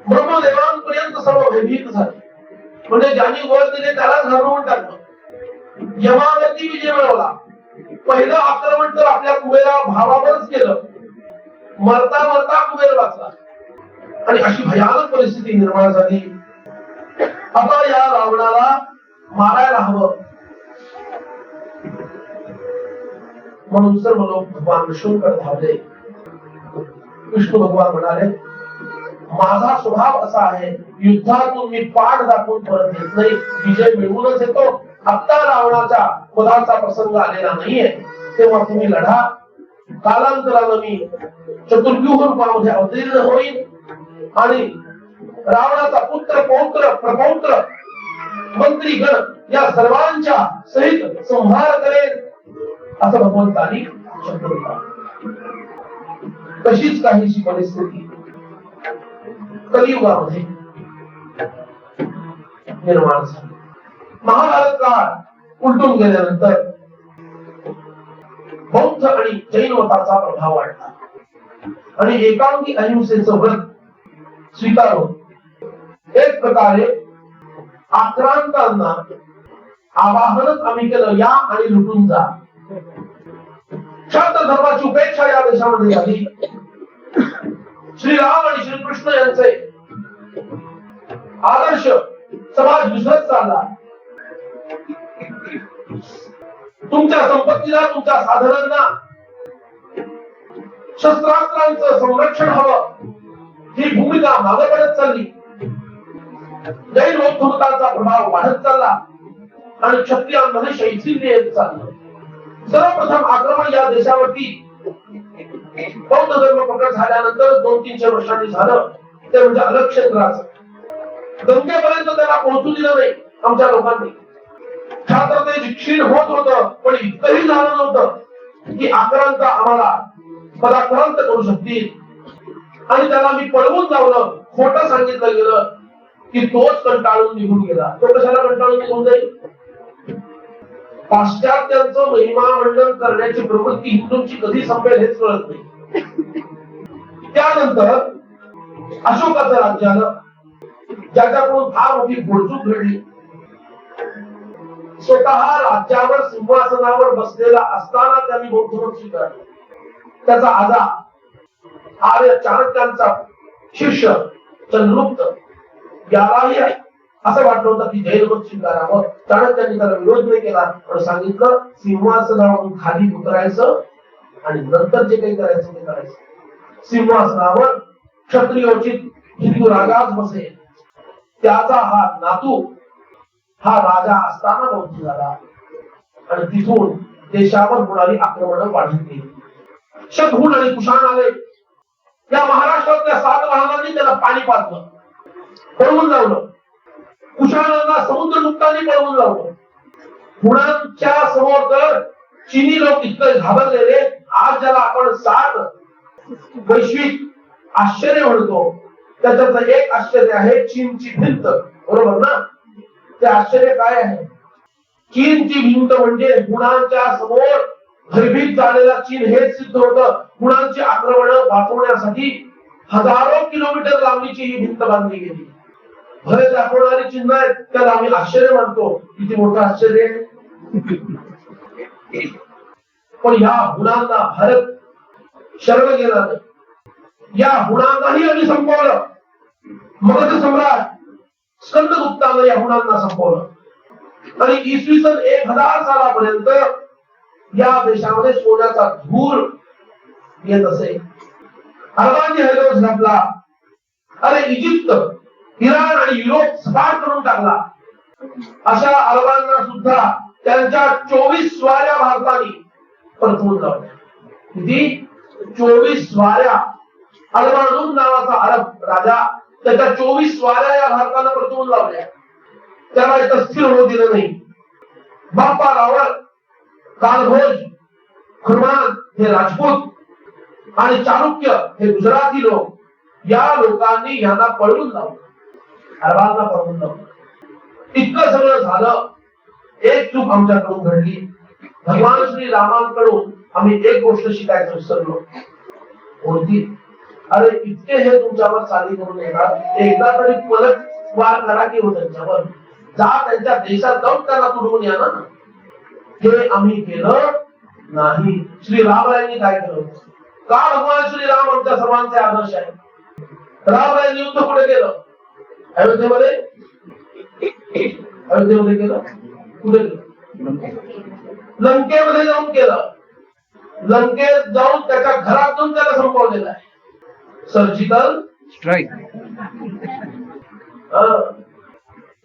ब्रह्मदेवांपर्यंत सर्व भयभीत झाले. म्हणजे ज्यांनी वर दिले त्यालाच घालवून टाकलं. यमावरती विजय मिळवला. पहिलं आक्रमण तर आपल्या कुबेरा भावावरच केलं. मरता मरता कुबेर वाचला. आणि अशी भयानक परिस्थिती निर्माण झाली. आता या रावणाला मारायला हवं म्हणून सर्व लोक भगवान विष्णूकडे धावले. विष्णू भगवान म्हणाले, माझा स्वभाव असा आहे, युद्धातून मी पाठ दाखवून परत येत नाही, विजय मिळवूनच येतो. आता रावणाच्या वधाचा प्रसंग आलेला नाहीये, तेव्हा तुम्ही लढा. कालांतरानं मी चतुर्व्यूह रूपामध्ये अवतीर्ण होईल आणि रावणाचा पुत्र पौत्र प्रपौत्र मंत्री गण या सर्वांच्या सहित संहार करेल, असं भगवंतांनी शब्द दिला. तशीच काहीशी परिस्थिती कलियुगामध्ये निर्माण झाली. महाभारत काळ उलटून गेल्यानंतर बौद्ध आणि जैन मताचा प्रभाव वाढला आणि एकांगी अहिंसेचं व्रत स्वीकारून एक प्रकारे आक्रांतांना आवाहनच आम्ही केलं, या आणि लुटून जा. क्षात्र धर्माची उपेक्षा या देशामध्ये झाली. श्रीराम आणि श्रीकृष्ण यांचे आदर्श समाज विसरत चालला. तुमच्या संपत्तीला, तुमच्या साधनांना शस्त्रास्त्रांचं संरक्षण हवं, ही भूमिका मागे पडत चालली. जैन बौद्ध मताचा प्रभाव वाढत चालला आणि क्षत्रियांमध्ये शैथिल्य येत चाललं. सर्वप्रथम आक्रमण या देशावरती बौद्ध धर्म प्रकट झाल्यानंतर 200-300 वर्षांनी झालं, ते म्हणजे अलक्षेत्राचं. गंगेपर्यंत त्याला पोहोचू दिलं नाही आमच्या लोकांनी. क्षात्रतेज क्षीण होत होतं, पण इतकंही झालं नव्हतं की आक्रांत आम्हाला पराक्रांत करू शकतील. आणि त्याला मी पळवून लावलं, खोटं सांगितलं गेलं की तोच कंटाळून निघून गेला. तो कशाला कंटाळून निघून जाईल? पाश्चात्यांचं महिमा मंडन करण्याची प्रवृत्ती हिंदूंची कधी संपेल हेच कळत नाही. त्यानंतर अशोकाचं राज्य आलं, ज्याच्याकडून फार मोठी घोडचूक घडली. स्वतः राज्यावर सिंहासनावर बसलेला असताना त्यांनी बौद्ध मत स्वीकारलं. त्याचा आजा आर्य चाणक्यांचा शिष्य चंद्रगुप्त यालाही असं वाटलं होतं की जैन मत स्वीकारावं. चाणक्यांनी त्याला विरोध नाही केला, पण सांगितलं सिंहासनावरून खाली उतरायचं आणि नंतर जे काही करायचं ते करायचं. सिंहासनावर क्षत्रियोचित हिंदू राजाच बसेल. त्याचा हा नातू हा राजा असताना बौद्ध झाला आणि तिथून देशावर होणारी आक्रमणं वाढत गेली. शतहून आणि कुशाण आले. या महाराष्ट्रातल्या 7 वाहनांनी त्याला पाणी पाजलं, पळवून लावलं. कुशाणांना समुद्रगुप्तांनी पळवून लावलं. हुणांच्या समोर तर चीनी लोक इतके घाबरलेले. आज ज्याला आपण 7 वैश्विक आश्चर्य म्हणतो, त्याच्यातलं एक आश्चर्य आहे चीनची भिंत. बरोबर ना? ते आश्चर्य काय आहे? चीनची भिंत म्हणजे हुणांच्या समोर भयभीत झालेला चीन हेच सिद्ध होतं. हुणांची आक्रमणं वाचवण्यासाठी हजारो किलोमीटर लांबीची ही भिंत बांधली गेली. भय दाखवणारी चिन्ह आहेत, त्याला आम्ही आश्चर्य मानतो. किती मोठं आश्चर्य. पण या हुणांना भारत शरण गेला. या हुणांनाही आम्ही संपवलं. मगध सम्राट स्कंदगुप्तानं या हुणांना संपवलं आणि इसवी सन 1000 सालापर्यंत या देशामध्ये सोन्याचा धूर येत असे. अरबांनी हैदर झापला. अरे इजिप्त, इराण आणि युरोप सपाट करून टाकला. अशा अरबांना सुद्धा त्यांच्या 24 स्वाऱ्या भारताने परतवून लावल्या. किती? 24 स्वाऱ्या. अरबानून नावाचा अरब राजा, त्याच्या 24 स्वाऱ्या या भारतानं परतवून लावल्या. त्याला इथं स्थिर होऊ दिलं नाही. बाप्पा रावळ, कालभोज, खुरमान हे राजपूत आणि चालुक्य हे गुजराती लोक, या लोकांनी यांना पळवून लावलं. अरबांना पळवून लावलं. इतकं सगळं झालं. एक चूक आमच्याकडून घडली. भगवान श्री रामांकडून आम्ही एक गोष्ट शिकायचं विसरलो. कोणती? अरे इतके हे तुमच्यावर चाली करून येतात, एकदा तरी पलट वार करा की हो त्यांच्यावर, जा त्यांच्या देशात जाऊन त्यांना तुडवून या ना. हे आम्ही केलं नाही. श्री रामरायांनी काय केलं? का भगवान श्रीराम आमच्या सर्वांचे आदर्श आहे. रामरायांनी युद्ध कुठे केलं? अयोध्येमध्ये. अयोध्येमध्ये केलं. कुठे केलं? लंकेमध्ये जाऊन केलं. लंकेत जाऊन त्याच्या घरात जाऊन त्याला संपवलेलं आहे. Surgical strike.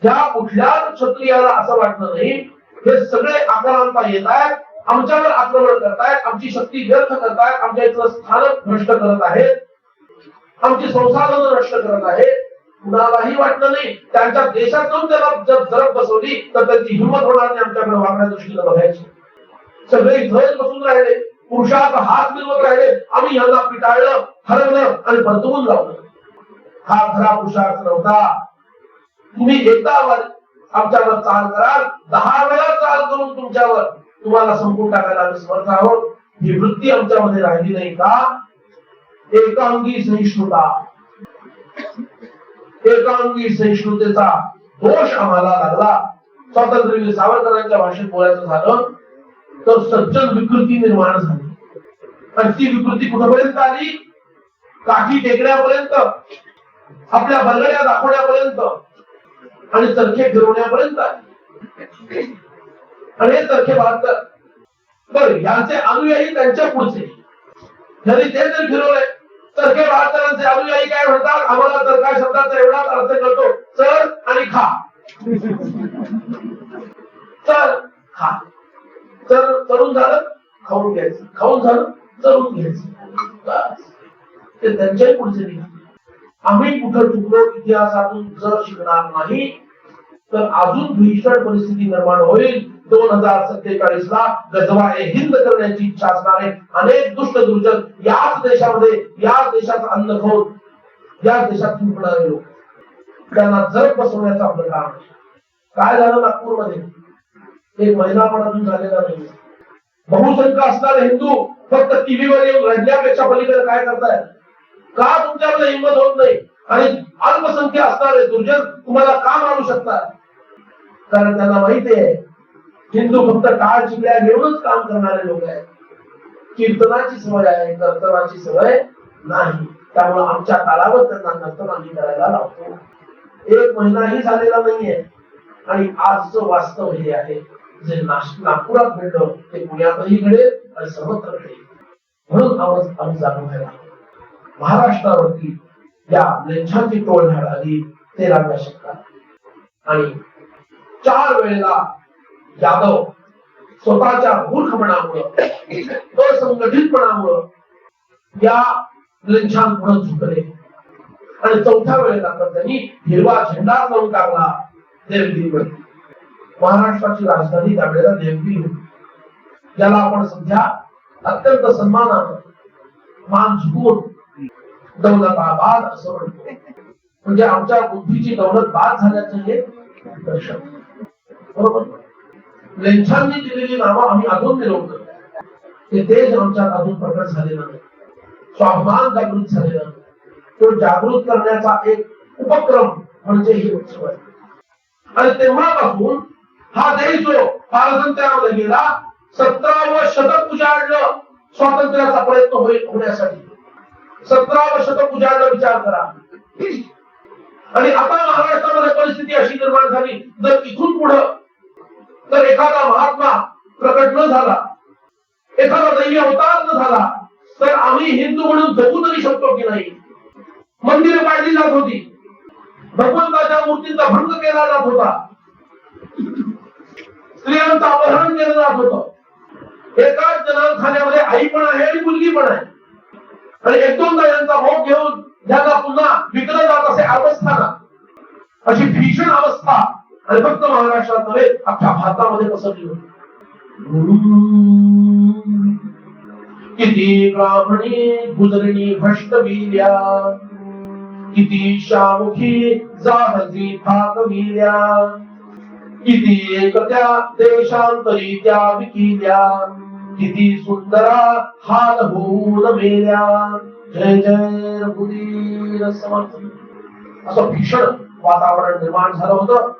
त्या कुठल्याच क्षत्रियाला असं वाटलं नाही हे सगळे आक्रांता येत आहेत, आमच्यावर आक्रमण करतायत, आमची शक्ती व्यर्थ करतायत, आमच्या इथलं स्थानक नष्ट करत आहेत, आमची संसाधनं नष्ट करत आहेत. कुणालाही वाटलं नाही. त्यांच्या देशात जाऊन त्याला जर जरब बसवली तर त्यांची हिंमत होणार नाही आमच्याकडे वाकड्या दृष्टीने बघायची. सगळे इथंच बसून राहिले, पुरुषार्थ हात मिळवत राहिले. आम्ही यांना पिटाळलं, हरवलं आणि परतवून लावलं. हा खरा पुरुषार्थ नव्हता. तुम्ही एकदा आमच्यावर चाल कराल, 10 वेळा चाल करून तुमच्यावर तुम्हाला संपून टाकायला आम्ही समर्थ आहोत. ही वृत्ती आमच्यामध्ये राहिली नाही का? एकांगी सहिष्णुता, एकांगी सहिष्णुतेचा दोष आम्हाला लागला. स्वातंत्र्यवीर सावरकरांच्या भाषेत बोलायचं झालं तर सज्जन विकृती निर्माण झाली. आणि ती विकृती कुठपर्यंत आली? काठी टेकण्यापर्यंत, आपल्या बलगड्या दाखवण्यापर्यंत आणि चरखे फिरवण्यापर्यंत आली. आणि हे चरखे बहात्तर बर यांचे अनुयायी त्यांच्या पुढचे, जरी ते जर फिरवले, चरखे बहात्तरांचे अनुयायी काय म्हणतात? आम्हाला चरखा शब्दाचा एवढाच अर्थ कळतो, चर आणि खा. चर खा. चरून झालं खाऊन घ्यायचं, खाऊन झालं चरून घ्यायचं. ते त्यांच्याही पुढचे निघाले. आम्ही कुठं चुकलो इतिहासातून जर शिकणार नाही तर अजून भीषण परिस्थिती निर्माण होईल. 2047 ला गजवा ए हिंद करण्याची इच्छा असणारे अनेक दुष्ट दुर्जन याच देशामध्ये, याच देशाचं अन्न खाऊन याच देशात चुकणारे लोक, त्यांना जर बसवण्याचं आपलं काम आहे. काय झालं नागपूरमध्ये? 1 महिना पण अजून झालेला नाही. बहुसंख्य असणारे हिंदू फक्त टीव्हीवर येऊन रडण्यापेक्षा पलीकडे काय करतायत? का तुमच्यामध्ये हिंमत होत नाही? आणि अल्पसंख्य असणारे दुर्जन तुम्हाला का मारू शकतात? कारण त्यांना माहिती आहे हिंदू फक्त टाळ चिकड्या घेऊनच काम करणारे लोक आहेत. कीर्तनाची सवय आहे, कीर्तनाची सवय नाही. त्यामुळे आमच्या तालावर त्यांना नर्तन आम्ही करायला लावतो. 1 महिनाही झालेला नाहीये आणि आजचं वास्तव हे आहे. जे नागपुरात घडलं ते पुण्यातही घडेल आणि सर्वत्र घडेल. म्हणून आम्ही जाणून घ्यायला महाराष्ट्रावरती या लेंछांची टोळधाड आली 13व्या शतकात आणि 4 वेळेला यादव स्वतःच्या मूर्खपणामुळं, असंघटितपणामुळं या लेंछांपुढे झुकले आणि 4थ्या वेळेला तर त्यांनी हिरवा झेंडा लावून टाकला देवगिरीवर. महाराष्ट्राची राजधानी त्यावेळेला देवगिरी होती, ज्याला आपण सध्या अत्यंत सन्मानानं मान झुकवून दौलताबाद असं म्हणतो. म्हणजे आमच्या बुद्धीची दौलत बाद झाल्याचं हे दर्शन. बरोबर. लेंछांनी दिलेली नावं आम्ही अजून मिळवतो. ते तेज आमच्यात अजून प्रकट झालेला नाही, स्वाभिमान जागृत झालेला नाही. तो जागृत करण्याचा एक उपक्रम म्हणजे ही उत्सव आहे. आणि तेव्हापासून हा देश जो पारतंत्र्यामध्ये गेला, 17वं शतक उजाडलं स्वातंत्र्याचा प्रयत्न होण्यासाठी. 17वं शतक उजाडलं, विचार करा. आणि आता महाराष्ट्रामध्ये परिस्थिती अशी निर्माण झाली, जर इथून पुढं जर एखादा महात्मा प्रकट न झाला, एखादा दैवी अवतार न झाला, तर आम्ही हिंदू म्हणून जगू तरी शकतो की नाही? मंदिरे पाडली जात होती, भगवंताच्या मूर्तींचा भंग केला जात होता, स्त्रियांचं अपहरण केलं जात होतं. एकाच जनाखान्यामध्ये आई पण आहे आणि मुलगी पण आहे. आणि 1-2 यांचा भोग घेऊन ज्यांना पुन्हा विकलं जात असे अवस्था, अशी भीषण अवस्था आणि फक्त महाराष्ट्रात नव्हे अख्ख्या भारतामध्ये पसरली होती. किती ब्राह्मणी गुजरणी भ्रष्टवीर्या, किती शामुखी जाहजी भागवीर्या, किती एकत्या देशांतरी त्या विकिल्या, किती सुंदरा हाल होऊन मेल्या. जय जय रघुवीर समर्थ असं भीषण वातावरण निर्माण झालं होतं.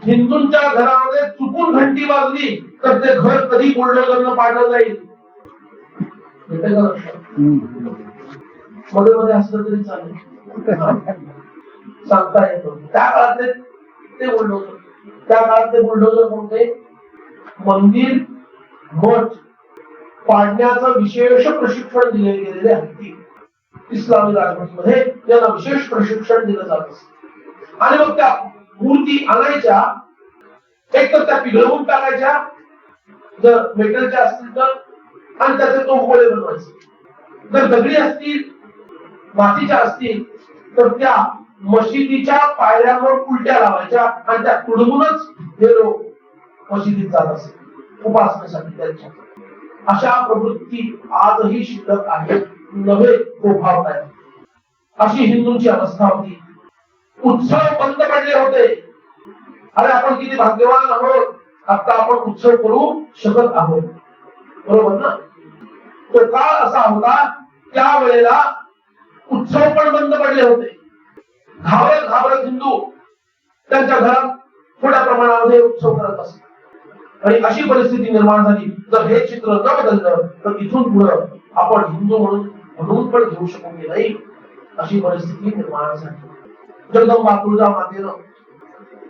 हिंदूंच्या घरामध्ये चुकून घंटी वाजली तर ते घर कधी बुलडोझरनं पाडलं जाईल. मध्ये मध्ये असलं तरी चालेल, सांगता येतो. त्या काळात ते बुलडोझर, त्या काळात ते बुलडोझर कोणते? मंदिर मठ पाडण्याचं विशेष प्रशिक्षण दिले गेलेले हत्ती. इस्लामी राजवटीमध्ये त्यांना विशेष प्रशिक्षण दिलं जात असत. आणि मग त्या मूर्ती आणायच्या, एक तर त्या पिघळवून टाकायच्या जर मेटलच्या असतील तर, आणि त्याचे तोफगोळे बनवायचे. जर दगडी असतील, मातीच्या असतील तर त्या मशिदीच्या पायऱ्यांवर उलट्या लावायच्या आणि त्या तुडवूनच हे लोक मशिदीत जात असत उपासनेसाठी. त्यांच्या अशा प्रवृत्ती आजही शिल्लक आहे, नव्हे गोफावत आहे. अशी हिंदूंची अवस्था होती. उत्सव बंद पडले होते. अरे आपण किती भाग्यवान आहोत, आता आपण उत्सव करू शकत आहोत, बरोबर ना? तो काळ असा होता, त्यावेळेला उत्सव पण बंद पडले होते. घाबरत घाबरत हिंदू त्यांच्या घरात थोड्या प्रमाणामध्ये उत्सव करत असत. आणि अशी परिस्थिती निर्माण झाली. जर हे चित्र न बदललं तर इथून पुढं आपण हिंदू म्हणून पण घेऊ शकू नाही, अशी परिस्थिती निर्माण झाली. जगदंबा तुळजा मातेनं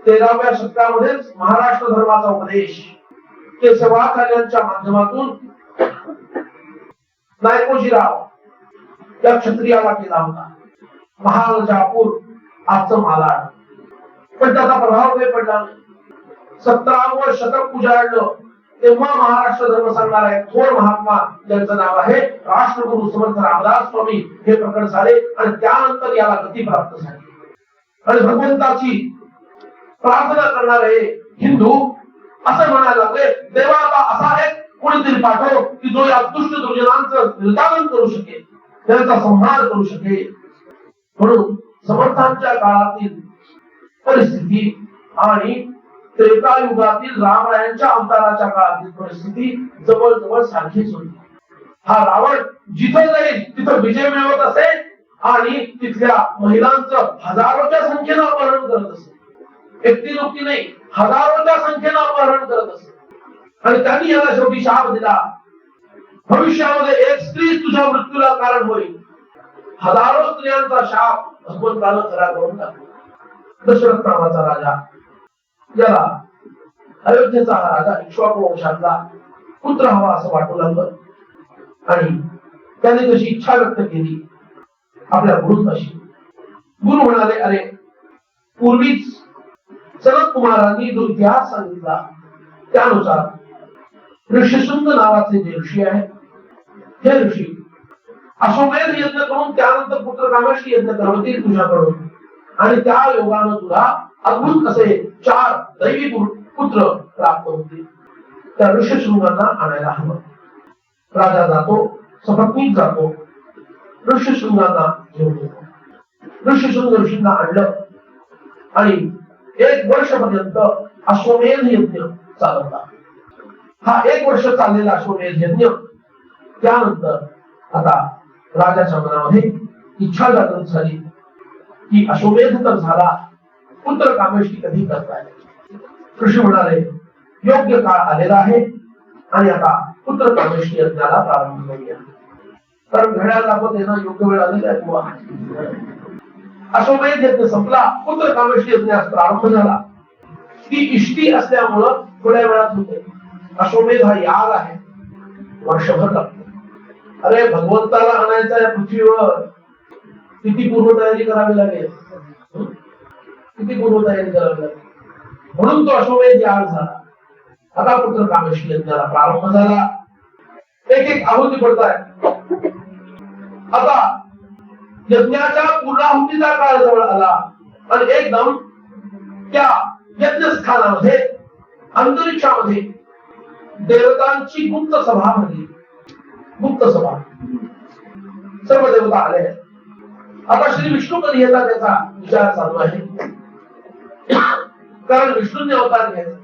13व्या शतकामध्येच महाराष्ट्र धर्माचा उपदेश केशवाचार्यांच्या माध्यमातून नायकोजीराव या क्षत्रियाला केला होता. महालजापूर आजचं मालाड. पण त्याचा प्रभाव काही पडला नाही. 17वं शतक उजाडलं तेव्हा महाराष्ट्र धर्म सांगणारा एक थोर महात्मा, ज्यांचं नाव आहे राष्ट्रगुरु समर्थ रामदास स्वामी, हे प्रकट झाले. आणि त्यानंतर याला गती प्राप्त झाली. आणि भगवंताची प्रार्थना करणारे हिंदू असं म्हणायला लागले, देवा आता असा आहे कोणीतरी पाठव की जो या दुष्ट दुर्जनांचं निर्दालन करू शकेल, त्यांचा संहार करू शकेल. म्हणून समर्थांच्या काळातील परिस्थिती आणि त्रेतायुगातील रामरायांच्या अवताराच्या काळातील परिस्थिती जवळजवळ सारखीच होती. हा रावण जिथं जाईल तिथं विजय मिळवत असे आणि तिथल्या महिलांचं हजारोच्या संख्येनं अपहरण करत असे. एकटी लोकती नाही, हजारोच्या संख्येनं अपहरण करत असे. आणि त्यांनी याला शेवटी शाप दिला, भविष्यामध्ये एक स्त्री तुझ्या मृत्यूला कारण होईल. हजारो स्त्रियांचा शाप भगवंतानं खरा करून टाकला. दशरथ नावाचा राजा, ज्याला अयोध्येचा हा राजा इक्ष्वाकू वंशातला पुत्र हवा असं वाटू लागलं. आणि त्याने तशी इच्छा व्यक्त केली आपल्या गुरुंपाशी. गुरु म्हणाले, अरे पूर्वीच सनत कुमारांनी जो इतिहास सांगितला त्यानुसार ऋषिशृंग नावाचे जे ऋषी आहेत, हे ऋषी अश्वमेध यज्ञ करून त्यानंतर पुत्रकामेष्टी यज्ञ करवतील तुझ्याकडून. आणि त्या योगानं तुला अद्भुत असे 4 दैवी पुत्र प्राप्त होतील. त्या ऋषिशृंगांना आणायला हवं. राजा जातो, सपत्नीक जातो, ऋषिशृंगांना घेऊन येतो. ऋषिशृंग ऋषींना आणलं आणि 1 वर्षपर्यंत अश्वमेध यज्ञ चालवला. हा 1 वर्ष चाललेला अश्वमेध यज्ञ, त्यानंतर आता राजाच्या मनामध्ये इच्छा जागृत झाली की अश्वमेध तर झाला, पुत्र कामेष्टी कधी करताय. ऋषी म्हणाले, योग्य काळ आलेला आहे आणि आता पुत्र कामेष्टी यज्ञाला प्रारंभ करूया. कारण घड्याळ दाखवते ना, योग्य वेळ आलेला आहे बुवा. अश्वमेध यज्ञ संपला, पुत्र कामेष्टी यज्ञास प्रारंभ झाला. ती इष्टी असल्यामुळं थोड्या वेळात होते. अश्वमेध हा याग आहे, वर्षभर लागतो. अरे भगवंताला आणायचा या पृथ्वीवर किती पूर्वतयारी करावी लागेल, किती पूर्वतयारी करावी लागेल. म्हणून तो अश्वमेध याग झाला. आता पुत्र कामेष्टी यज्ञाला प्रारंभ झाला. एक आहुती पडताय. आता यज्ञाच्या पूर्णाहुतीचा काळ जवळ आला आणि एकदम त्या यज्ञस्थानामध्ये अंतरिक्षामध्ये देवतांची गुप्त सभा भरली. गुप्त सभा, सर्व देवता आले. आता श्री विष्णू कधी येतात त्याचा विचार चालू आहे. कारण विष्णूंनी अवतार घ्यायचा.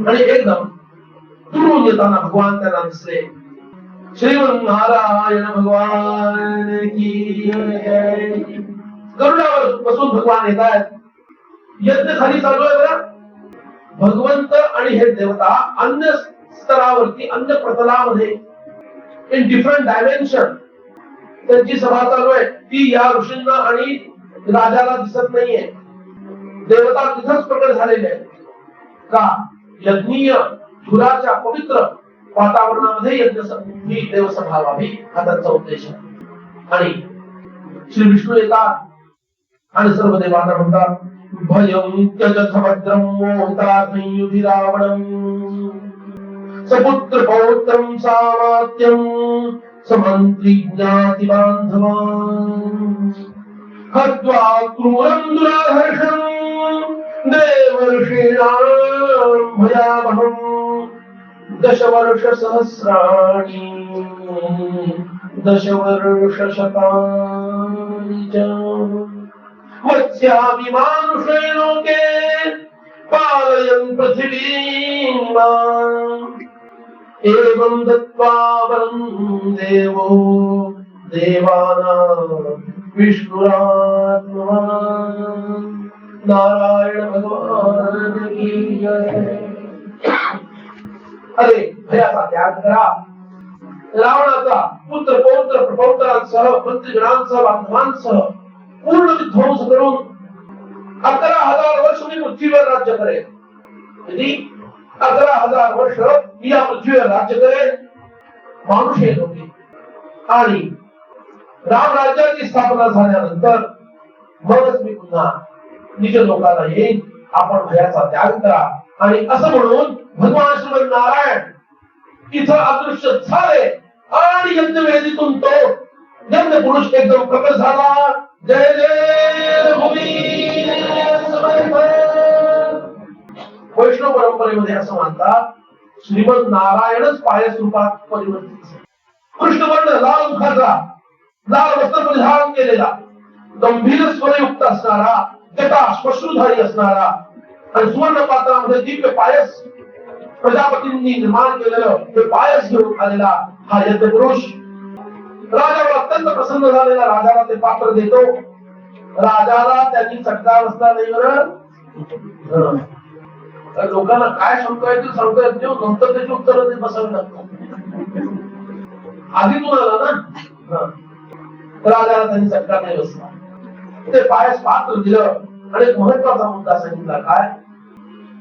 आणि एकदम दुरून येताना भगवान त्यांना दिसले श्रीमन्नारायण भगवान की जय. गरुडावर बसून भगवान येत आहेत. यज्ञ खाली चालू आहे बरं. भगवंत आणि हे देवता अन्य स्तरावरती, अन्य प्रतलामध्ये, इन डिफरंट डायमेन्शन त्यांची सभा चालू आहे. ती या ऋषींना आणि राजाला दिसत नाहीये. देवता तिथंच प्रकट झालेले आहेत. का? यज्ञीय धुराच्या पवित्र वातावरणामध्ये यज्ञ ही देवसभा व्हावी हा त्यांचा उद्देश आहे. आणि श्री विष्णू येतात आणि सर्व देवांना म्हणतात, भयं त्यजथ भद्रं मोहिता संयुधि रावणं सपुत्र पौत्रं सामात्यं समंत्री ज्ञाति बांधवान् हत्वा क्रूरं दुराधर्षं देवर्षीणां भयावहं दशवर्ष सहस्राणि दशवर्ष शतानि च वत्स्यामि मानुषे लोके पालयन् पृथिवीं एवं दत्त्वा वरं देवो देवानां विष्णुरात्मा नारायण भगवान की जय. अरे भयाचा त्याग करा. रावणाचा पुत्र पौत्र प्रपौत्रांसह मंत्रीगणांसह बांधवांसह पूर्ण विध्वंस करून 11,000 वर्ष मी पृथ्वीवर राज्य करेन. 11,000 वर्ष या पृथ्वीवर राज्य करेन मानुषे लोके. आणि राम राज्याची स्थापना झाल्यानंतर मगच मी पुन्हा निज लोकांना येईन. आपण भयाचा त्याग करा. आणि असं म्हणून भगवान श्री नारायण इथं अदृश्य झाले आणि यज्ञवेदीतून तो यज्ञ पुरुष एकदम प्रकट झाला. जय जय वैष्णव परंपरेमध्ये असं म्हणतात, श्रीमद नारायणच पायस रूपात परिवर्तित. कृष्णवर्ण लाल मुखाचा, लाल वस्त्र परिधान केलेला, गंभीर स्वरयुक्त असणारा, जटा श्मश्रुधारी असणारा आणि सुवर्ण पात्रामध्ये दिव्य पायस प्रजापतींनी निर्माण केलेलं ते पायस घेऊन आलेला हा यज्ञ पुरुष राजावर अत्यंत प्रसन्न झालेला. राजाला ते पात्र देतो. राजाला त्यांनी चटका बसला नाही बरं. लोकांना काय शंका येतील सांगता येत नाही. नंतर त्याची उत्तर ते बसावी लागतात. आधी तू आला ना, राजाला त्यांनी चटका नाही बसला. ते पायस पात्र दिलं. आणि एक महत्वाचा मुद्दा सांगितला, काय?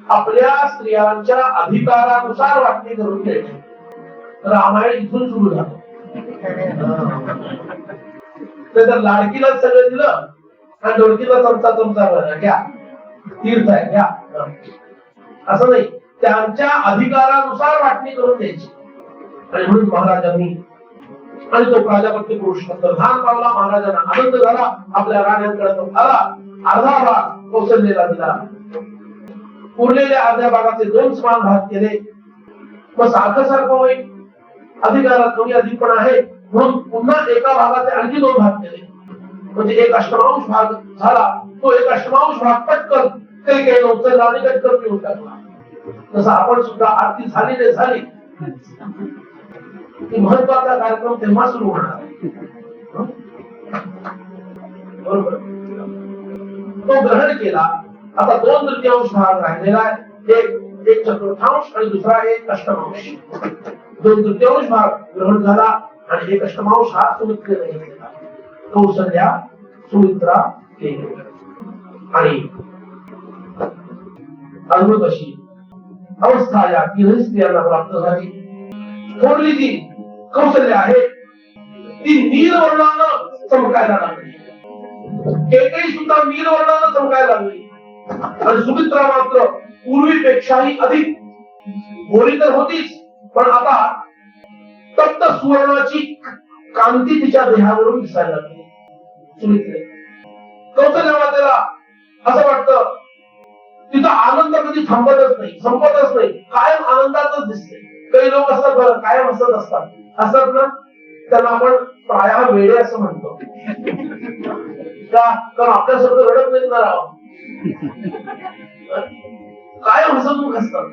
आपल्या स्त्रियांच्या अधिकारानुसार वाटणी करून देणे. रामायण इथून सुरू झालं. तर लाडकीला सगळं दिलं आणि ढोलकीला चमचा चमचा घ्या, तीर्थ आहे घ्या, असं नाही. त्यांच्या अधिकारानुसार वाटणी करून द्यायची. आणि म्हणून महाराजांनी आणि तो प्राजापत्य पुरुष लहान पावला. महाराजांना आनंद झाला. आपल्या राण्यांकडे तो आला. अर्धा भाग कौशल्यला दिला. उरलेल्या अर्ध्या भागाचे 2 समान भाग केले. मग सारखं होईल, अधिकारात कमी अधिकपण आहे म्हणून पुन्हा एका भागाचे आणखी 2 भाग केले. म्हणजे 1 अष्टमांश भाग झाला. तो 1 अष्टमांश भाग पटकन काही उचलला आणि कटकन पिऊन टाकला. तसं आपण सुद्धा आरती झाली नाही झाली, महत्वाचा कार्यक्रम तेव्हा सुरू होणार. बरोबर. तो ग्रहण केला. आता 2/3 भाग राहिलेला आहे. एक चतुर्थांश आणि दुसरा 1 अष्टमांश. 2/3 भाग ग्रहण झाला आणि 1 अष्टमांश हा सुमित्रेने घेतला. कौशल्या सुमित्रा केली. आणि अद्भुत अशी अवस्था या 3 स्त्रियांना प्राप्त झाली. थोरली जी कौशल्य आहे ती नीलवर्णानं चमकायला लागली. केकई सुद्धा नीलवर्णानं चमकायला लागली. आणि सुमित्रा मात्र पूर्वीपेक्षाही अधिक गोरी तर होतीच, पण आता तप्त सुवर्णाची कांती तिच्या देहावरून दिसायला लागली. सुमित्रे कौशल्य मातेला असं वाटतं तिचा आनंद कधी थांबतच नाही, संपतच नाही, कायम आनंदातच दिसते. काही लोक असतात बरं, कायम हसत असतात ना, त्यांना आपण प्रायः वेडे असं म्हणतो. का? कारण आपल्यासारखं रडत नाही ना राव. कायम हसतमुख असतात.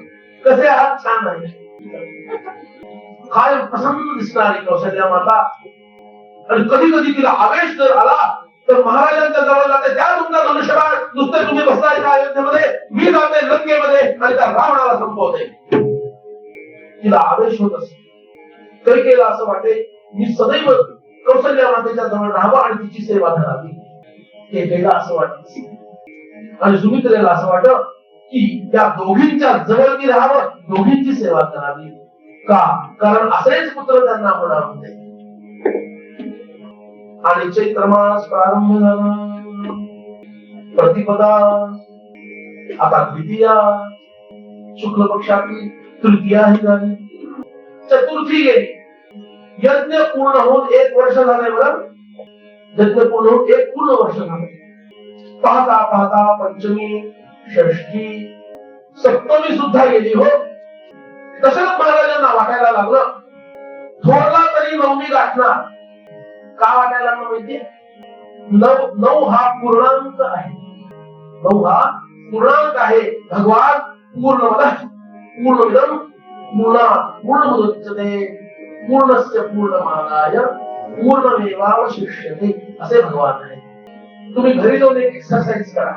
कसे आहात? छान आहे. कायम प्रसन्न दिसणारी कौशल्या माता. आणि कधी कधी तिला आवेश जर आला तर महाराजांच्या जवळ जाते, त्या तुमचा धनुष्यबाण, नुसते तुम्ही बसताय का अयोध्येमध्ये, मी जाते लंकेमध्ये आणि त्या रावणाला संपवते. तिला आवेश होत असते. कैकेयीला असं वाटे मी सदैव कौशल्या मातेच्या जवळ राहावं आणि तिची सेवा करावी. कैकेयीला असं वाटत आणि सुमित्रेला असं वाटत की त्या दोघींच्या जवळ मी राहावं, दोघींची सेवा करावी. का? कारण असेच पुत्र त्यांना होणार होते. आणि चैत्र मास प्रारंभ झाला. प्रतिपदा, आता द्वितीया, शुक्ल पक्षातली तृतीया ही झाली, चतुर्थी गेली. यज्ञ पूर्ण होऊन 1 वर्ष झाले. बरं, यज्ञ पूर्ण होऊन 1 पूर्ण वर्ष झाले. पाहता पाहता पंचमी, षष्ठी, सप्तमी सुद्धा गेली. हो, दशरथ महाराजांना वाटायला लागलं थोरला तरी नवमी गाठणार. का वाटायला माहितीये? 9 हा पूर्णांक आहे. 9 हा पूर्णांक आहे. भगवान पूर्णमदः पूर्णमिदं पूर्णात् पूर्णमुदच्यते पूर्णस्य पूर्णमादाय पूर्णमेवावशिष्यते असे भगवान आहे. तुम्ही घरी जाऊन एक एक्सरसाइज करा.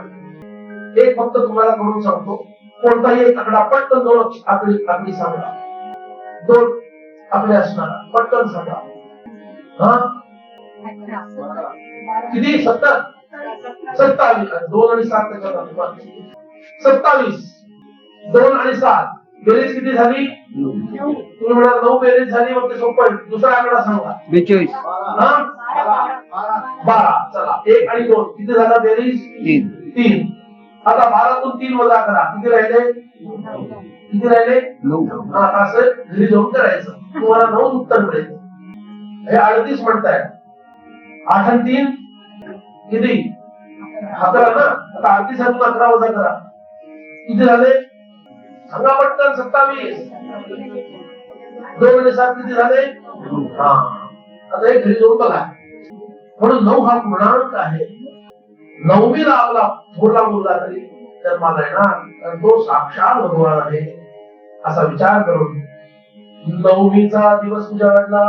एक फक्त तुम्हाला करून सांगतो. कोणताही एक आकडा पटकन 2 आकडी सांगा. 2 आकडे असणार पटकन सांगा. हा किती? 70, 27. 2 आणि 7 त्याच्यात 27. 2 आणि 7 बेरीज किती झाली? 9. तुम्ही म्हणाल 9 बेरीज झाली मग ते सोपं आहे. दुसरा आकडा सांगा. 42. 12. चला 1 आणि 2 किती झाला बेरीज? 3. आता 12 तून 3 वजा करा. किती राहिले? 9. असं घरी जाऊन करायचं. तुम्हाला 9 उत्तर मिळेल. हे 38 म्हणताय. 8 आणि 3 किती? 11 ना. आता 38 आणि 11 वजा करा. किती झाले? सांगा पटकन. 27. 2 आणि 7 किती झाले? आता हे घरी जाऊन बघा. म्हणून 9 हा पूर्णांक आहे. 9वीला आपला थोरला मुलगा तरी जन्माला येणार तर तो साक्षात भगवान आहे असा विचार करून 9वीचा दिवस उजाडला.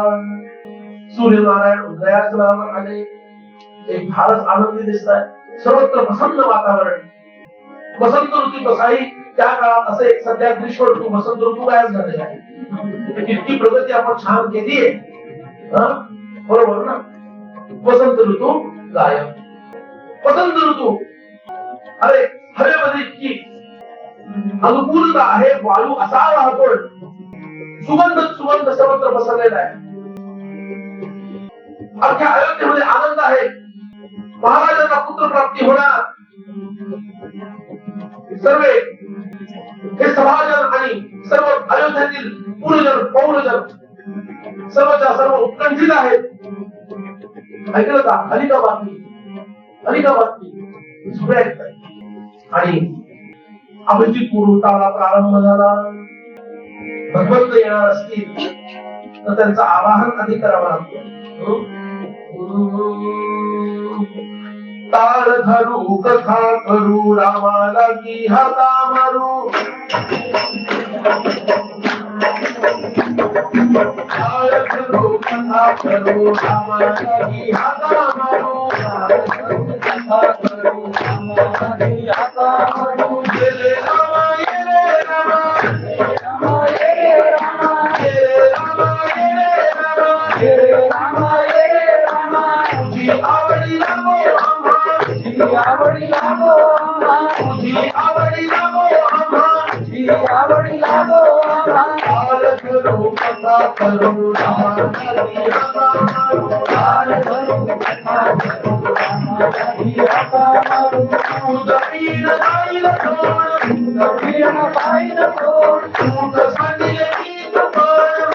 सूर्यनारायण उदयास आले. एक फारच आनंदी दिसत आहे. सर्वत्र प्रसन्न वातावरण. वसंत ऋतू तसाही त्या काळात असे सध्या ग्रीष्म ऋतू वसंत ऋतू गायब झालेला आहे. इतकी प्रगती आपण छान केली आहे. बरोबर ना. वसंत ऋतू गायब. वसंत ऋतू अरे हवेमध्ये इतकी अनुकूलता आहे. वायू असा वाहतोय. सुगंध सर्वत्र पसरलेला आहे. अख्ख्या अयोध्येमध्ये आनंद आहे. महाराजांना पुत्र प्राप्ती होणार. सर्व हे सभाजन आणि सर्व अयोध्येतील पुरजन पौरजन सर्वच्या सर्व उत्कंठित आहेत. ऐकलं का? हलिका बातमी सगळे ऐकताय. आणि अभिजित मुहूर्ताला प्रारंभ झाला. भगवंत येणार असतील तर त्यांचं आवाहन आधी करावं लागतं. ताळ धरू कथा करू रामाला की हाता मारू. ताळ धरू कथा करू रामाला की हाता मारू. कथा करू रामाला की हाता मारू. ये रे रामा ये रे रामा ये रे रामा ये रे रामा ये रे रामा ये रे रामा ये रे रामा. तुझी आवडी लागो आम्हा. तुझी आवडी लागो आम्हा. तुझी आवडी लागो आम्हा. तुझी आवडी लागो आम्हा. ताळ धरू कथा करू रामाला की हाता मारू. ताळ धरू कथा करू रामाला की हाता मारू. तू दक्षिण पाहिल कोण. दक्षिण पाहिल कोण. तू सांगितले गीत कोण.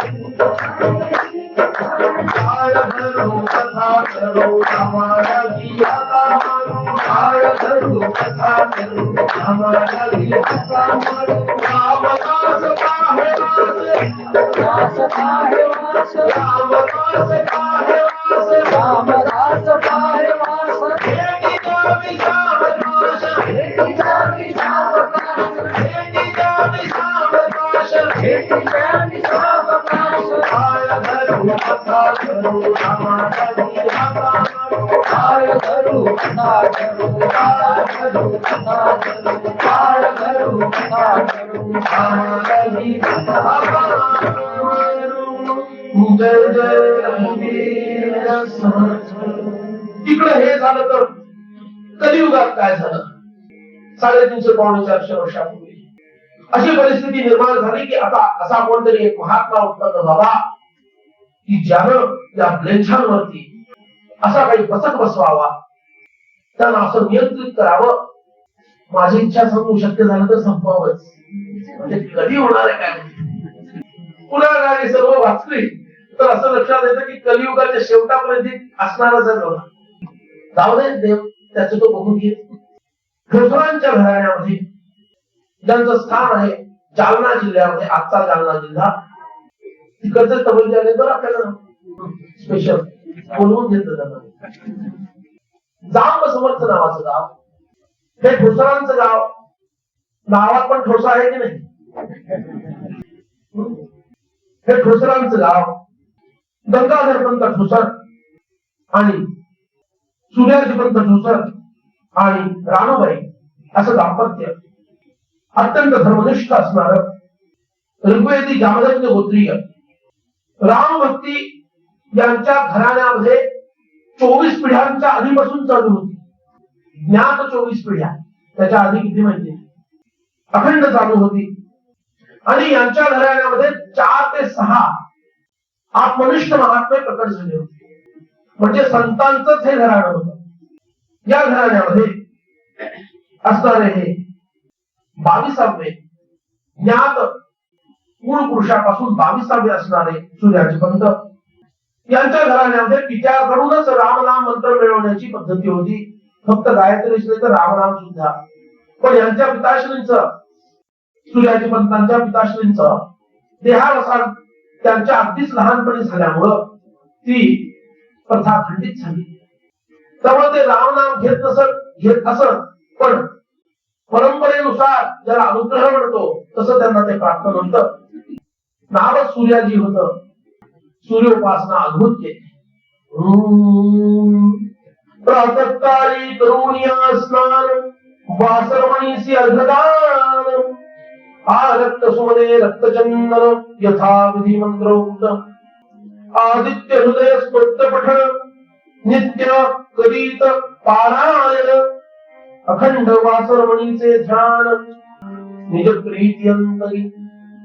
ताळ धरू कथा करू रामाला की हाता मारू. ताळ धरू कथा करू रामाला की हाता मारू. रामदास पाहे वास. रामदास पाहे वास. रामदास पाहे वास. रामदास पाहे वास. भेटी जावी सावकाश. भेटी जावी सावकाश. भेटी जावी सावकाश. भेटी जावी सावकाश. कथा करू रामाची कथा करू काळ करू कथा करू काळ करू कथा करू काळ करू कथा करू रामाची कथा करू जय जय रघुवीर समर्थ. इकडे हे झालं तर कलियुगात काय झालं 350-400 वर्षापूर्वी अशी परिस्थिती निर्माण झाली की आता असा कोणतरी एक महात्मा उत्पन्न झाला की ज्यानं या म्लेच्छांवरती असा काही बचक बसवावा, त्यांना असं नियंत्रित करावं. माझी इच्छा सांगू शक्य झालं तर संपवावंच. म्हणजे कधी होणार आहे काय पुन्हा गाडी सर्व वाचली तर असं लक्षात येतं की कलियुगाच्या शेवटापर्यंत असणारच आहे बघा. जाऊ दे देव त्याचं तो बघून घे. ठोसरांच्या घराण्यामध्ये ज्यांचं स्थान आहे जालना जिल्ह्यामध्ये, आजचा जालना जिल्हा, तिकडचे तबलचे आले तर आपल्याला स्पेशल बोलवून घेतलं त्यांना. जांब समर्थ नावाचं गाव हे ठोसरांचं गाव. नावात पण ठोसा आहे की नाही? हे ठोसरांचं गाव. गंगाधर पंत ठोसर आणि सूर्याजी पंत ठोसर आणि राणूबाई असं दाम्पत्य अत्यंत धर्मनिष्ठ असणार, ऋग्वेदी जामदग्न गोत्रीय रामभक्ती यांच्या घराण्यामध्ये 24 पिढ्यांच्या आधीपासून चालू होती. ज्ञात 24 पिढ्या, त्याच्या आधी किती माहिती, अखंड चालू होती. आणि यांच्या घराण्यामध्ये 4 ते 6 आत्मनिष्ठ महात्मे प्रकट झाले होते. म्हणजे संतांचंच हे घराणं होतं. या घराण्यामध्ये असणारे हे 22वे ज्ञात मूळ पुरुषापासून 22वे असणारे सूर्याजी पंत यांच्या घराण्यामध्ये पित्याकडूनच रामनाम मंत्र मिळवण्याची पद्धती होती. फक्त गायत्री नाही तर रामनाम सुद्धा. पण यांच्या पिताश्रींचं, सूर्याजी पंतांच्या पिताश्रींचं देहावसान त्यांच्या अगदीच लहानपणी झाल्यामुळं ती प्रथा खंडित झाली. त्यामुळे ते रामनाम घेत असत, पण परंपरेनुसार ज्याला अनुग्रह म्हणतो तसं त्यांना ते प्राप्त नव्हतं. नावच सूर्याजी होतं. सूर्योपासना अद्भुत केली. प्रातःकाळी तरुणिया स्नान वासरमणीसी अर्घदान रक्त सुमने रक्तचंदन यथा विधी मंत्रोक्त आदित्य हृदय स्तोत्र पठण नित्य करीत पारायण अखंड वासरमणीचे ध्यान निज प्रीती अंतरी.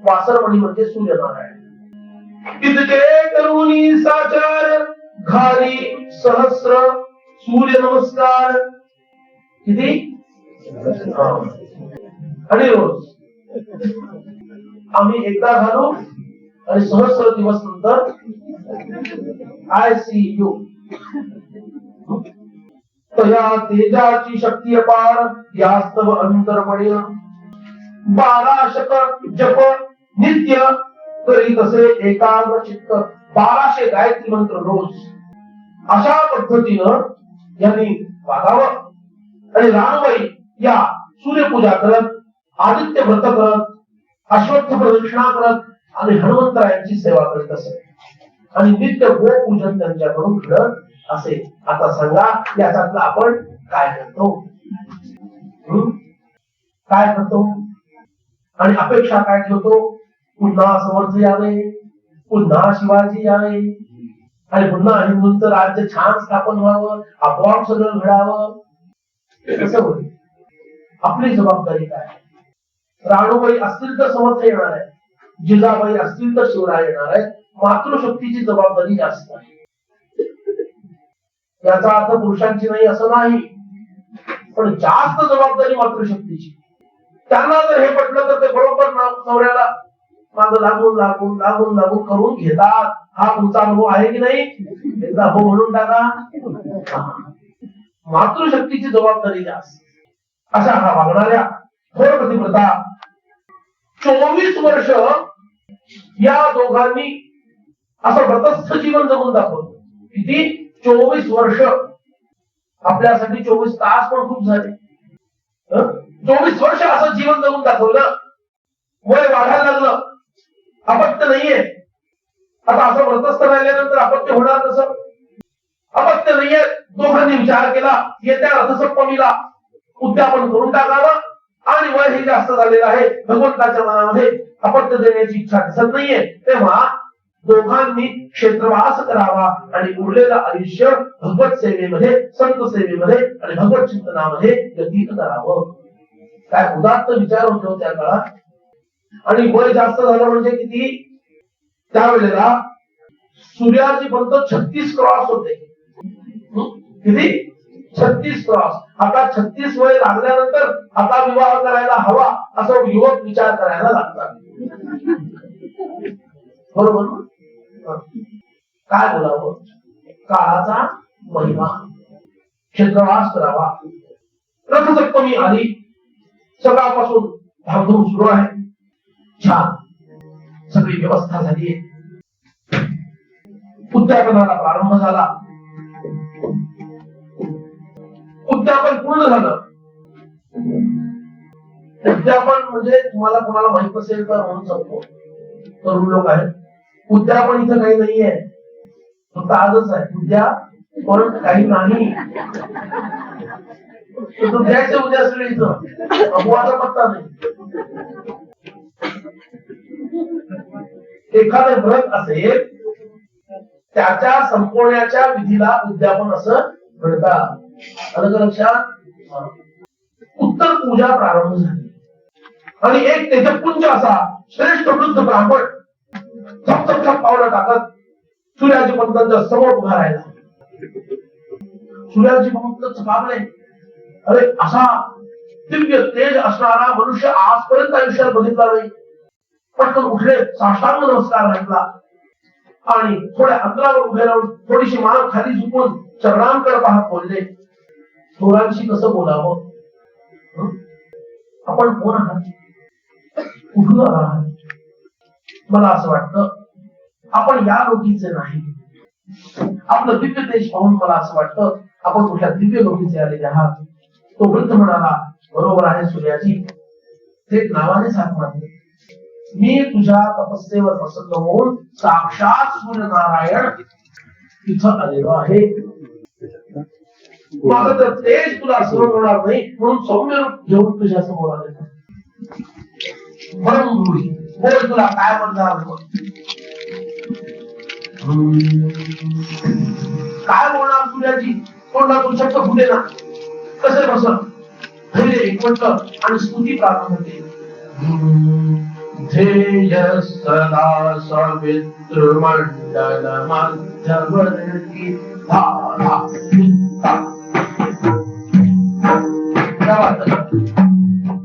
वासरमणी म्हणजे सूर्यनारायण. इतके तरुणी साचार घाली सहस्र सूर्य नमस्कार. किती? आणि रोज आम्ही एकदा घालू आणि सहस्र दिवस नंतर ICU. तया तेजाची शक्ती अपार यास्तव अंतर्मणी 12 जप नित्य करीत असे एकाग्र चित्त. 1200 गायत्री मंत्र रोज. अशा पद्धतीनं यांनी वागावं. आणि राणूबाई या सूर्यपूजा करत, आदित्य व्रत करत, अश्वत्थ प्रदक्षिणा करत आणि हनुमंतरायांची सेवा करीत असे. आणि नित्य गोपूजन त्यांच्याकडून घडत असे. आता सांगा याच्यातलं आपण काय करतो? काय करतो आणि अपेक्षा काय ठेवतो? पुन्हा समर्थ यावे, पुन्हा शिवाजी यावे आणि पुन्हा हिंदूंचं राज्य छान स्थापन व्हावं, आपोआप सगळं घडावं. कसं होईल? आपली जबाबदारी काय? राणूबाई असतील तर समर्थ येणार आहे, जिजाबाई असतील तर शिवराय येणार आहे. मातृशक्तीची जबाबदारी जास्त आहे. याचा अर्थ पुरुषांची नाही असं नाही, पण जास्त जबाबदारी मातृशक्तीची. त्यांना जर हे पटलं तर ते बरोबर नवऱ्याला मागं लागून लागून लागून लागून करून घेतात. हा तुमचा अनुभव आहे की नाही? एकदा हो म्हणून टाका. मातृशक्तीची जबाबदारी जास्त. अशा हा वागणाऱ्या थोर पतिव्रता 24 वर्ष या दोघांनी असं व्रतस्थ जीवन जगून दाखवलं. किती? 24 वर्ष. आपल्यासाठी 24 तास पण खूप झाले. 24 वर्ष असं जीवन जगून दाखवलं. वय वाढायला लागलं, अपत्य नाहीये, आता असं व्रतस्थ राहिल्यानंतर अपत्य होणार कसं? अपत्य नाहीये, दोघांनी विचार केला, येत्या रथसप्तमीला उद्यापन करून टाकावं आणि वय हे जास्त झालेलं आहे, भगवंताच्या मनामध्ये अपत्य देण्याची इच्छा दिसत नाहीये, तेव्हा दोघांनी क्षेत्रवास करावा आणि उरलेलं आयुष्य भगवत सेवेमध्ये, संत सेवेमध्ये आणि भगवत चिंतनामध्ये व्यतीत करावं. काय उदात्त विचार होते त्या काळात. आणि वय जास्त झालं म्हणजे किती? त्यावेळेला सूर्याची पंत 36 क्रॉस होते. किती? 36 क्रॉस. आता 36 वय लागल्यानंतर आता विवाह करायला हवा असं युवक विचार करायला लागतात. बरोबर ना? काय बोलावं? काळाचा महिमा. क्षेत्रवास करावा. रथसप्तमी आली, सकाळपासून धामधूम सुरू आहे. छान सगळी व्यवस्था झाली. उद्यापनाला प्रारंभ झाला. उद्यापन पूर्ण झालं. उद्यापन म्हणजे तुम्हाला कोणाला माहित असेल तर म्हणून सांगतो, तरुण लोक आहेत, उद्यापन इथं काही नाहीये, फक्त आजच आहे. उद्या पण काही नाही. उद्याचे उद्या सगळे इथं अपवादा पत्ता नाही. एखादं व्रत असेल त्याच्या संपवण्याच्या विधीला उद्यापन असं म्हणतात. अलग लक्षात. उत्तर पूजा प्रारंभ झाली आणि एक तेजपुंज असा श्रेष्ठ वृद्ध ब्राह्मण झपझप पावलं टाकत सूर्याजी पंतांच्या समोर उभा राहिला. सूर्याजी पंत चकामले. अरे, असा दिव्य तेज असणारा मनुष्य आजपर्यंत आयुष्यात बघितला नाही. पटकन उठले, साष्टांग नमस्कार घातला आणि थोड्या अंतरावर उभे राहून थोडीशी मान खाली झुकून चरणांकडे पाहत बोलले, थोरांशी कसं बोलावं? आपण कोण आहात? कुठून आहात? मला असं वाटतं आपण या लोकीचे नाही. आपलं दिव्य तेज पाहून मला असं वाटतं आपण कुठल्या दिव्य लोकीचे आलेले आहात. तो वृद्ध म्हणाला, बरोबर आहे सूर्याजी, थेट नावाने हाक मारले. मी तुझ्या तपस्येवर प्रसन्न होऊन साक्षात सूर्यनारायण इथं आलेलो आहे. माझं तर तेज तुला सहन होणार नाही म्हणून सौम्य रूप घेऊन तुझ्या समोर आले. म्हणून बोल, तुला काय म्हणणार? काय बोलणार सूर्याजी? तोंडातून शब्द फुटे ना. कसे बसत धैर्य एकवटलं आणि स्तुती प्रारंभ केली. ध्येय सदा सवितृ मंडल मध्यवर्ती धारा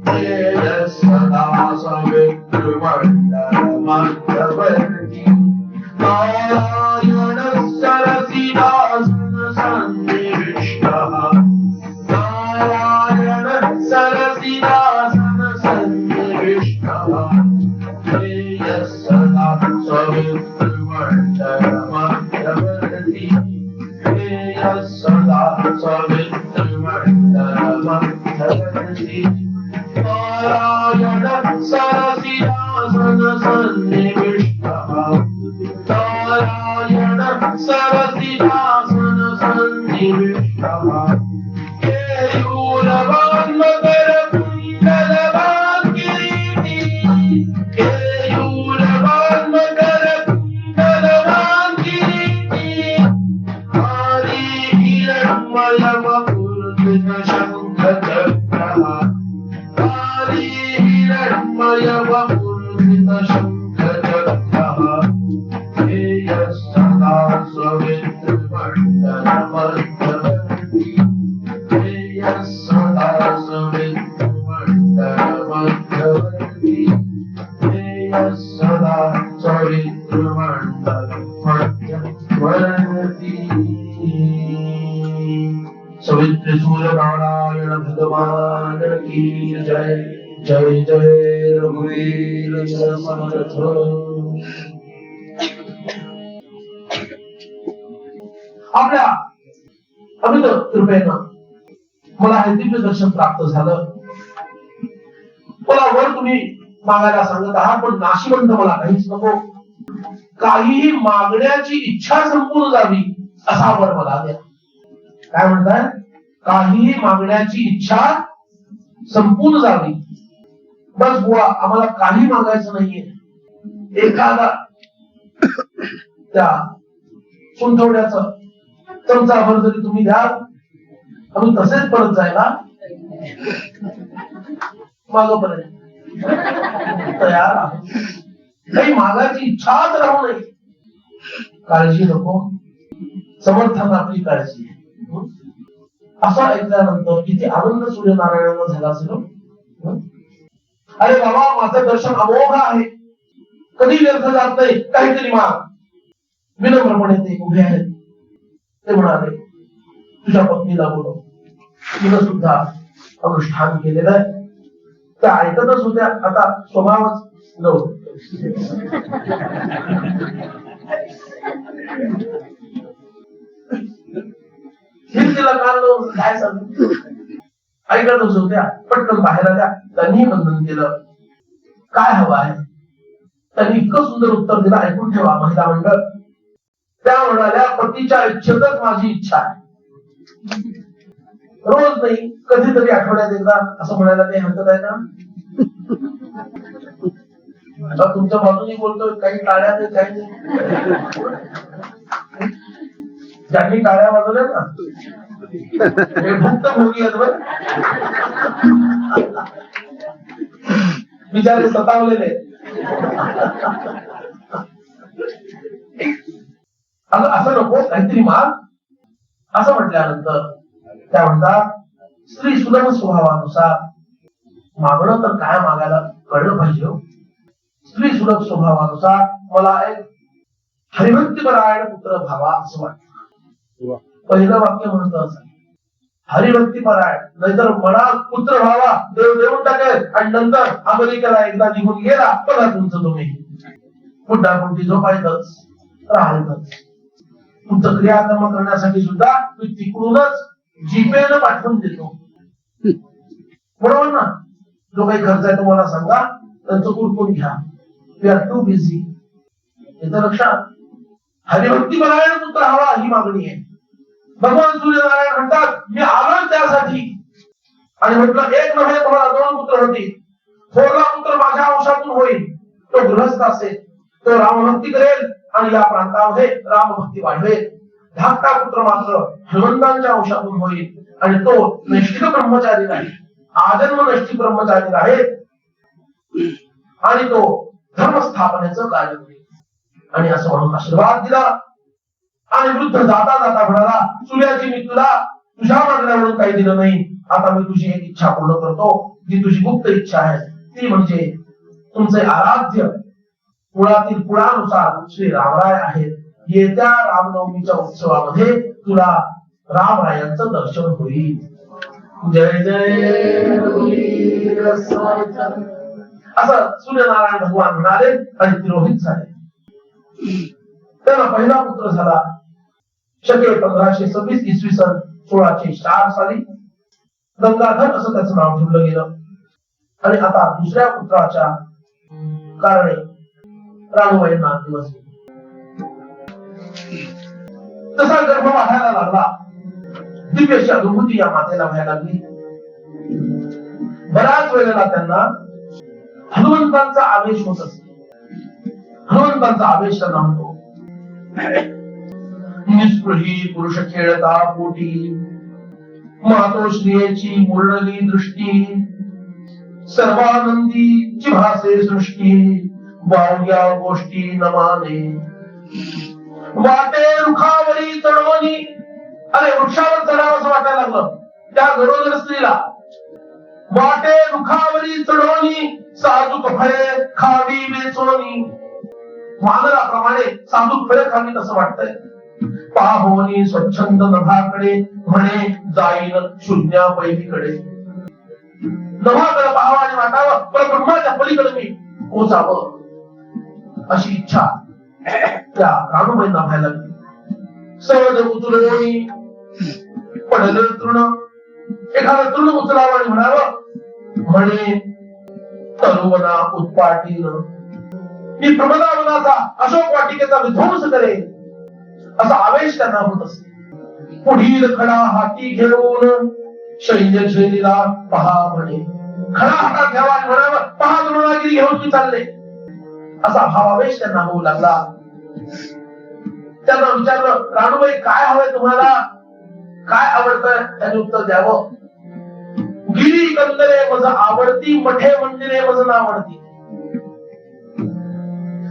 ध्येय सदा सवितृ मंडल मध्यवर्ती नारायण सरसिदासन सन्निविष्टः नारायण सरसिदासन सन्निविष्टः ध्येय सदा सवितृ मंडल मध्यवर्ती ध्येय सदा सवितृ मंडल मध्यवर्ती नारायण सरसिदासन सन्निविष्टः नारायण सरसिदासन सन्निविष्टः केयूरवान् मकर कुण्डलवान् किरीटी केयूरवान् मकर कुण्डलवान् किरीटी हरि हिरण्मय वपुर्जित शङ्खचक्रः हरि हिरण्मय वपुर्जित शङ्खचक्रः ध्येय सदा सवितृ मंडल मध्यवर्ती ध्येय सदा सवितृ मंडल मध्यवर्ती ध्येय सदा सवितृ मंडल मध्यवर्ती. सवितृ सूर्य नारायण भगवान की जय. जय जय रघुवीर समर्थ. आपल्या अमित कृपेनं मला हे दिव्य दर्शन प्राप्त झालं. मला वर तुम्ही मागायला सांगत आहात, पण नाशिवंत मला काहीच नको. काहीही मागण्याची इच्छा संपून जावी असा वर मला द्या. काय म्हणताय? काहीही मागण्याची इच्छा संपून जावी. बस बुवा, आम्हाला काही मागायचं नाहीये. एखादा त्या सुंठवड्याचं चमचाभर जरी तुम्ही द्याल, आम्ही तसेच परत जायला मागपर्यंत तयार आहोत. काही मागायची इच्छाच राहू नये. काळजी नको, समर्थांना आपली काळजी आहे. असं ऐकल्यानंतर किती आनंद सूर्यनारायणांना झाला असेल. अरे बाबा, माझं दर्शन अमोघ आहे, कधी व्यर्थ जात नाही, काहीतरी माग. विनम्रपणे ते उभे आहेत. ते म्हणाले, तुझ्या पत्नीला बोलव, तिनं सुद्धा अनुष्ठान केलेलं आहे. त्या ऐकतच होत्या. आता स्वभावच नव्हतं. तिला काल काय सांगू, ऐकतच होत्या. पटकन बाहेर आल्या. त्यांनी बंधन केलं. काय हवं आहे? त्यांनी इतकं सुंदर उत्तर दिलं, ऐकून ठेवा महिला मंडळ. त्या म्हणाल्या, पतीच्या इच्छेतच माझी इच्छा आहे. रोज नाही, कधीतरी आठवड्यात एकदा असं म्हणायला काही हरकत आहे का? आता तुमच्या बाजूने बोलतोय, काही टाळ्या नाही, काही नाही. ज्यांनी टाळ्या वाजवल्या ना, हे भक्त भोगी आहेत बरं. बिचारे सतावलेले. असं नको, काहीतरी माग. असं म्हटल्यानंतर त्या म्हणतात, स्त्री सुलभ स्वभावानुसार मागणं तर काय मागायला कळलं पाहिजे. स्त्री सुलभ स्वभावानुसार मला एक हरिभक्तीपरायण पुत्र व्हावा असं वाटतं. पहिलं वाक्य म्हणतं असं, हरिभक्तीपरायण. नाहीतर मला पुत्र व्हावा, देव देऊन टाकेल आणि नंतर अमेरिकेला एकदा निघून गेला, बघा तुमचं तुम्ही पुढापुढी झोपायचंच राहायचंच. तुमचं क्रियाकर्म करण्यासाठी सुद्धा मी तिकडूनच जीपेनं पाठवून देतो. बरोबर ना? जो काही खर्च आहे तुम्हाला सांगा, त्यांचं उरकून घ्या. We are too busy. याचं लक्षात. हरिभक्तीपरायण पुत्र हवा ही मागणी आहे. भगवान सूर्यनारायण म्हणतात, मी आलोच त्यासाठी. आणि म्हटलं, एक नव्हे तुम्हाला 2 पुत्र होतील. थोरला पुत्र माझ्या वंशातून होईल, तो गृहस्थ असेल, तो रामभक्ती करेल आणि या प्रांतामध्ये रामभक्ती वाढवेल. धाकटा पुत्र मात्र हनुमंतांच्या वंशातून होईल आणि तो नैष्ठिक ब्रह्मचारी राहील, आजन्म नैष्ठिक ब्रह्मचारी राहील आणि तो धर्मस्थापनेचं कार्य करेल. आणि असं म्हणून आशीर्वाद दिला. आणि वृद्ध जाता जाता म्हणाला, सूर्याची मी तुला तुझ्या मागण्यावरून काही दिलं नाही. आता मी तुझी एक इच्छा पूर्ण करतो, जी तुझी गुप्त इच्छा आहे. ती म्हणजे तुमचे आराध्य कुळातील कुळानुसार श्री रामराय आहेत. येत्या रामनवमीच्या उत्सवामध्ये तुला रामरायांचं दर्शन होईल. जय जय असं सूर्यनारायण भगवान म्हणाले आणि तिरोहित झाले. त्यांना पहिला पुत्र झाला शके 1526 इसवी सन 1604 साली. गंगाधर असं त्याचं नाव ठेवलं गेलं. आणि आता दुसऱ्या पुत्राच्या कारणे राणूबाईंना दिवस तसा गर्भ वाढायला लागला. दिव्यशी अनुभूती या मातेला व्हायला लागली. बऱ्याच वेळेला त्यांना हनुमंतांचा आवेश होत असतो. हनुमंतांचा आवेश त्यांना होतो. निस्पृही पुरुष खेळता पोटी, मातोश्रियेची मुरळली दृष्टी, सर्वानंदी भासे सृष्टी, बावग्या गोष्टी नमाने. वाटे रुखावरी चढवणी. अरे वृक्षावर चढावं असं वाटायला लागलं त्या गरोदर स्त्रीला. वाटे रुखावरी चढवणी, साजूक फळे खावी वेचोनी. वानराप्रमाणे साजूक फळे खावी असं वाटतंय. पाहोनी स्वच्छंद नभाकडे, म्हणे जाईन शून्या पैलीकडे. नभाकडे पाहावं आणि वाटावं, पण ब्रह्माच्या पलीकडे मी पोचावं अशी इच्छा त्या राणूबाईंना व्हायला लागली. सहज उचलून पडले तृण. एखादं तृण उचलावं आणि म्हणावं, म्हणे तरुवना उत्पाटीन. मी प्रमदावनाचा अशोक वाटिकेचा विध्वंस करेन असा आवेश त्यांना होत असे. पुढील खडा हाती घेऊन शैल्यशैलीला पहा म्हणे. खडा हातात घ्यावा आणि म्हणावं पहा द्रोणागिरी घेऊन मी चालले असा भावावेश त्यांना होऊ लागला. त्यांना विचारलं राणूबाई काय हवंय तुम्हाला, काय आवडतं, त्यांनी उत्तर द्यावं. गिरी कंदरे मज आवडती, मठे मंदिरे मज नावडती.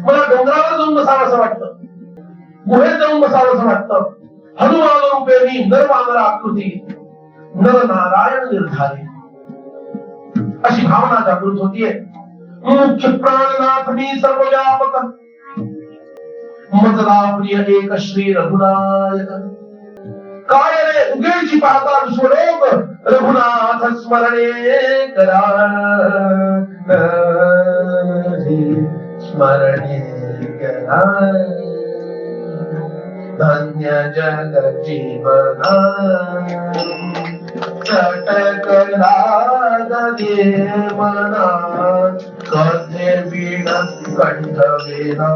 मला डोंगरावर जाऊन बसावं असं वाटतं, गुहेत जाऊन बसावं असं वाटतं. हनुमान रूपे मी नर वानर आकृती, नर नारायण निर्धारी अशी भावना जागृत होतीये. मुख्य प्राणनाथ मी सर्वव्यापक, मजला प्रिय एक श्री रघुनायक. काय रे उगेची पाहता विश्वलोक, रघुनाथ स्मरणे करा, स्मरणे करा. धन्य जग जीवना चटकला गे मना, कथे बीड कंठ वेदा.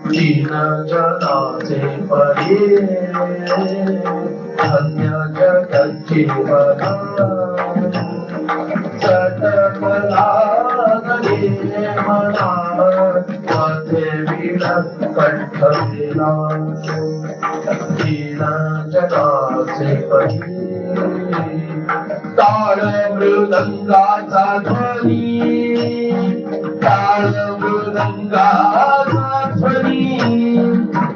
दीन जनाचे परी धन्य जग जीवना, चटकला गे मना, कथे बीड कंठ वेदा. दीन जनाचे परी ताळ मृदंगाचा ध्वनी, ताळ मृदंगाचा ध्वनी,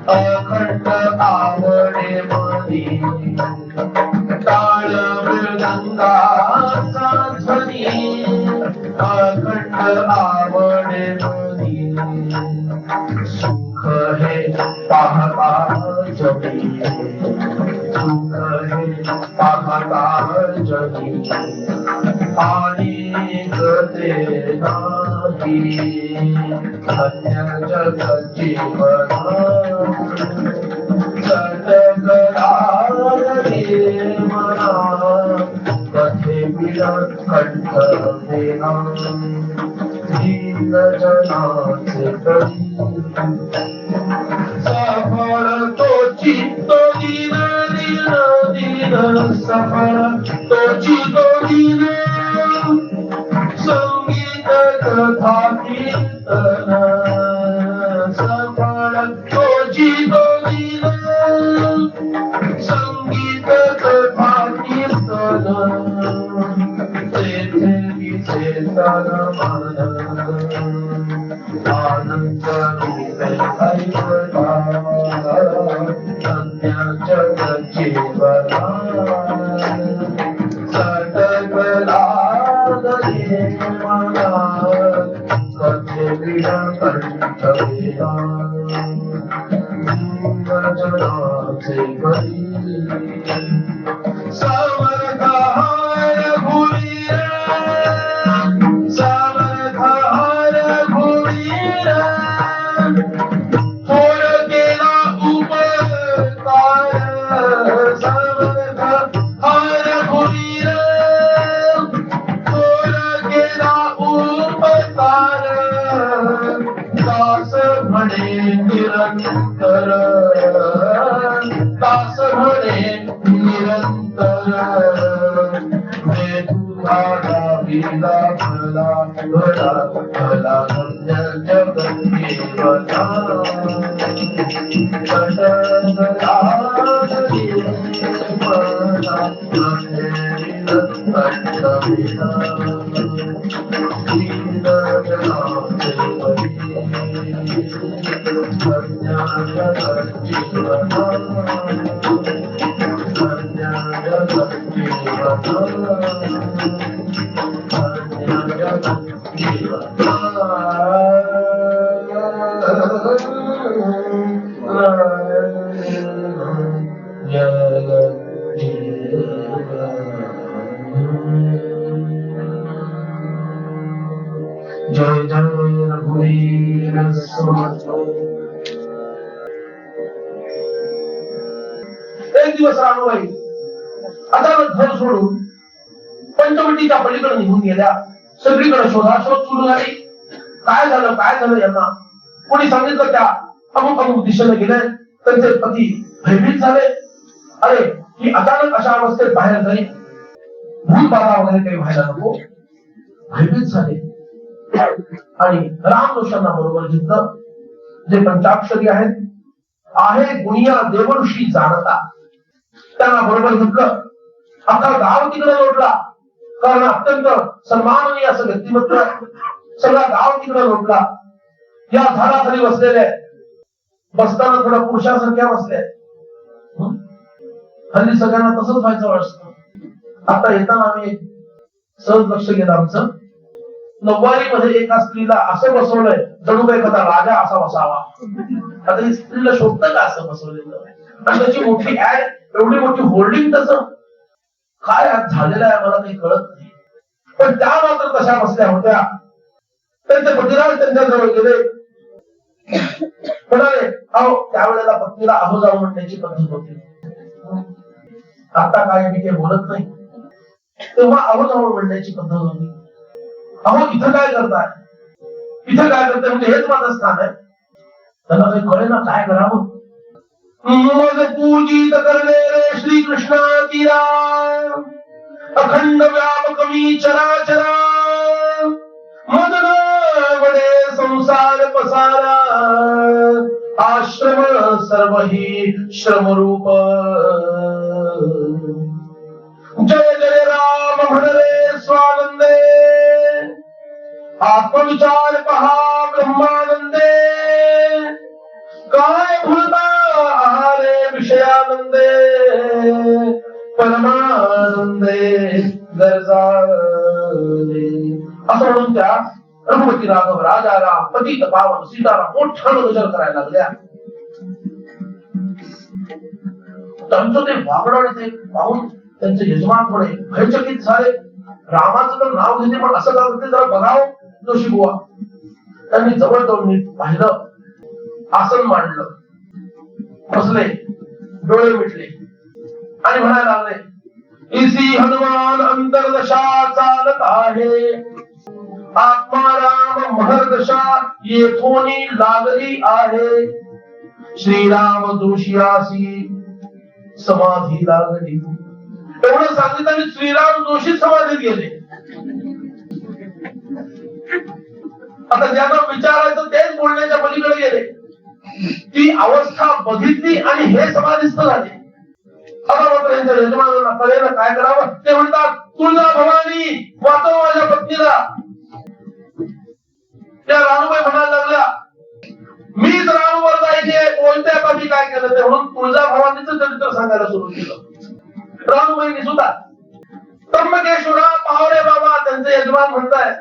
अखंड आवडे मनी. ताळ मृदंगाचा ध्वनी, अखंड आवडे मनी. सुख हे पाहता जगी, सुख हे पाहता जगी, आणि गते नाही. धन्य जग जीवना, चटकला गे मना, कथे बीड कंठ वेदा. दीन जनाचे परी सफळ तोची तो दीन, दीन दीन सफळ तोची तो दीन. संगीत कथा कीर्तन सफळ तोची तो दीन. संगीत कथा कीर्तन तेथे विचेतन मन. आनंद रूपे ऐकता धन्य जग जीवना. चटकला गे मना, कथे बीड कंठ वेदा. दीन जनाचे परी समर्थ रघुवीर, समर्थ रघुवीर. थोर केला उपकार, समर्थ रघुवीर. थोर केला उपकार, दास म्हणे निरंतर, दास म्हणे निरंतर. तुझा विला भला भला भला धन्य जग जीवना. चटकला गे मना, कथे बीड कंठ वेदा. दीन जनाचे परी धन्य जग जीवना, धन्य जग जीवना, धन्य जग जीवना. जय जय रघुवीर समर्थ. एक दिवस राणूबाई अचानक घर सोडून पंचवटीच्या पलीकडे निघून गेल्या. सगळीकडे शोधाशोध सुरू झाली. काय झालं यांना? कोणी सांगितलं? त्या अमुक अमुक दिशेने गेले. त्यांचे पती भयभीत झाले. अरे ही अचानक अशा अवस्थेत बाहेर जाईल, भूतबाधा वगैरे काही व्हायला नको. भयभीत झाले आणि रामदोषांना बरोबर घेतलं. जे पंचाक्षरी आहेत, आहे गुणिया देवऋषी जाणता, त्यांना बरोबर घेतलं. अख्खा गाव तिकडे लोटला, कारण अत्यंत सन्माननीय असं व्यक्तिमत्व आहे. सगळा गाव तिकडे लोटला. या झाडाखाली बसलेले, बसताना थोड्या पुरुषासारख्या बसल्या. हल्ली सगळ्यांना तसंच व्हायचं असतं. आता येताना आम्ही सहज लक्ष गेलं आमचं, नऊवारीमध्ये एका स्त्रीला असं बसवलंय जणू काही एखादा राजा असा बसावा. आता ही स्त्रीला शोभतं का असं बसवलेलं? आणि त्याची मोठी ऍड, एवढी मोठी होल्डिंग, तसं काय आज झालेलं आहे मला काही कळत नाही. पण त्या मात्र तशा बसल्या होत्या. त्यांचे पतिराज त्यांच्या जवळ गेले, म्हणाले अहो, त्यावेळेला पत्नीला अहो जाऊ म्हणण्याची पद्धत होती. आता काय मी काही बोलत नाही, तेव्हा अहो जाऊ म्हणण्याची पद्धत होती. अहो इथं काय करताय, इथं काय करताय, म्हणजे हेच माझं स्थान आहे. त्यांना काही कळे ना काय करावं. मग पूजित करले रे श्री कृष्ण तीरा, अखंड व्यापकमी चराचरा, मदन वडे संसार पसारा, आश्रम सर्व ही श्रमरूप. जय जय राम म्हणले स्वानंदे, आत्मविचार पहा ब्रह्मानंदे, काय भूलता आहारे विषयानंदे, परमानंदे गरजाले. असं म्हणून त्या रघुपती राघव राजा राम पतित पावन सीताराम मोठ्यानं विचार करायला लागल्या. त्यांचं ते वागणं ते पाहून त्यांचे यजमान थोडे भयचकित झाले. रामाचं तर नाव घेते, पण असं का करते जरा बघावं जोशी बुवा. त्यांनी जवळ जाऊन नीट पाहिलं, आसन मांडलं, बसले, डोळे मिटले आणि म्हणायला लागले, इसी हनुमान अंतरदशा चालत आहे, आत्मा राम महर्दशा येथोनी लागली आहे, श्रीराम दोषियासी समाधी लागली. एवढं सांगितलं आणि श्रीराम दोषी समाधीत गेले. आता ज्यांना विचारायचं तेच बोलण्याच्या पलीकडे गेले. ती अवस्था बघितली आणि हे समाधीस्थ झाले. आता मात्र यांच्या यजमानांना कळेना काय करावं. ते म्हणतात, तुळजा भवानी वाचव माझ्या पत्नीला. त्या राणूबाई म्हणायला लागल्या, मीच रामवर जायची आहे, कोणत्या पाठी काय केलं ते. म्हणून तुळजा भवानीचं चरित्र सांगायला सुरू केलं. राणूबाईंनी सुद्धा त्र्यंबकेश्वरा पावरे बाबा, त्यांचे यजमान म्हणताय,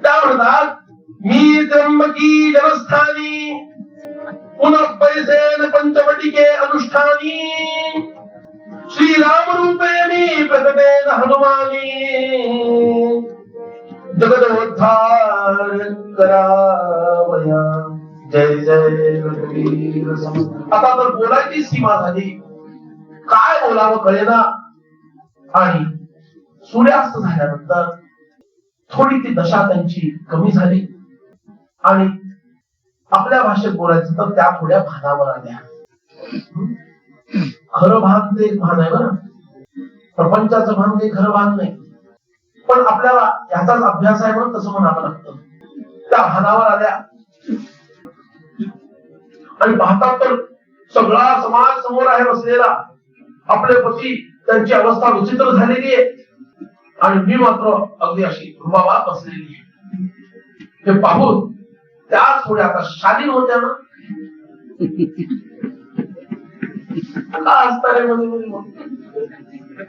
त्या म्हणतात, मी त्र्यंबकी जनस्थानी, पुनः पैसेन पंचवटिके अनुष्ठानी, श्रीराम रूपे मी प्रकटेन हनुमानी, जगदोद्धार करावया, जय जय रघुवीर. आता तर बोलायची सीमा झाली, काय बोलावं कळेना. आणि सूर्यास्त झाल्यानंतर थोडी ती दशा त्यांची कमी झाली आणि आपल्या भाषेत बोलायचं तर त्या थोड्या भानावर आल्या. खरं भान ते भान आहे बरं, प्रपंचाचं भान ते खरं भान नाही, पण आपल्याला याचाच अभ्यास आहे म्हणून तसं म्हणावं लागतं. त्या भानावर आल्या आणि पाहतात तर सगळा समाज समोर आहे बसलेला. आपले पती, त्यांची अवस्था विचित्र झालेली आहे आणि मी मात्र अगदी अशी रुबाबात बसलेली आहे. हे पाहून त्या थोड्या आता शालीन होत्या ना,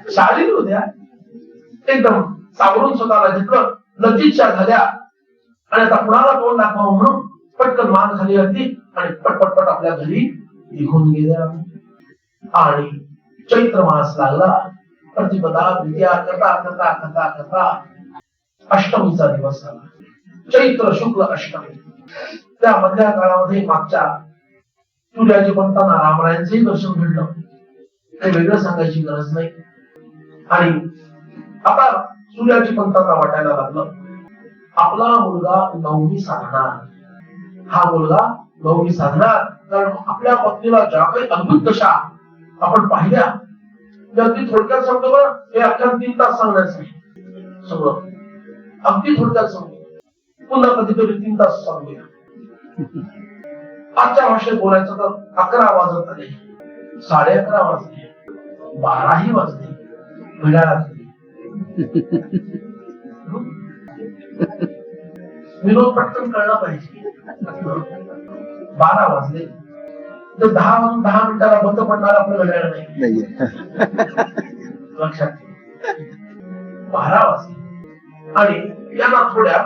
शालीन होत्या, एकदम सावरून स्वतःला घेतलं, लज्जितशा झाल्या आणि आता कुणाला तोंड दाखवावं म्हणून पटकन मान खाली घातली आणि पटपटपट आपल्या घरी निघून गेल्या. आणि चैत्र मास लागला, प्रतिपदा द्वितीया करता करता करता करता अष्टमीचा दिवस आला, चैत्र शुक्ल अष्टमी. त्या मधल्या काळामध्ये मागच्या सूर्याजी पंतांना रामरायांचंही दर्शन घडलं, काही वेगळं सांगायची गरज नाही. आणि आता सूर्याजी पंतांना वाटायला लागलं आपला मुलगा 9वी साधणार, हा मुलगा 9वी साधणार, कारण आपल्या पत्नीला ज्या काही अद्भुत दशा आपण पाहिल्या अगदी थोडक्यात सांगतो बरं, हे अख्या 3 तास सांगण्याचं सगळं अगदी थोडक्यात सांगतो, पुन्हा कधीतरी 3 तास सांगूया. आजच्या भाषेत बोलायचं तर 11 वाजत आले, 11:30 वाजले, 12ही वाजले, घड्याळात विनोद पटकन कळला पाहिजे. 12 वाजले तर 10 वाजून 10 मिनिटाला बंद पडणार आपलं घड्याळ नाही. लक्षात 12 वाजले आणि यांना थोड्या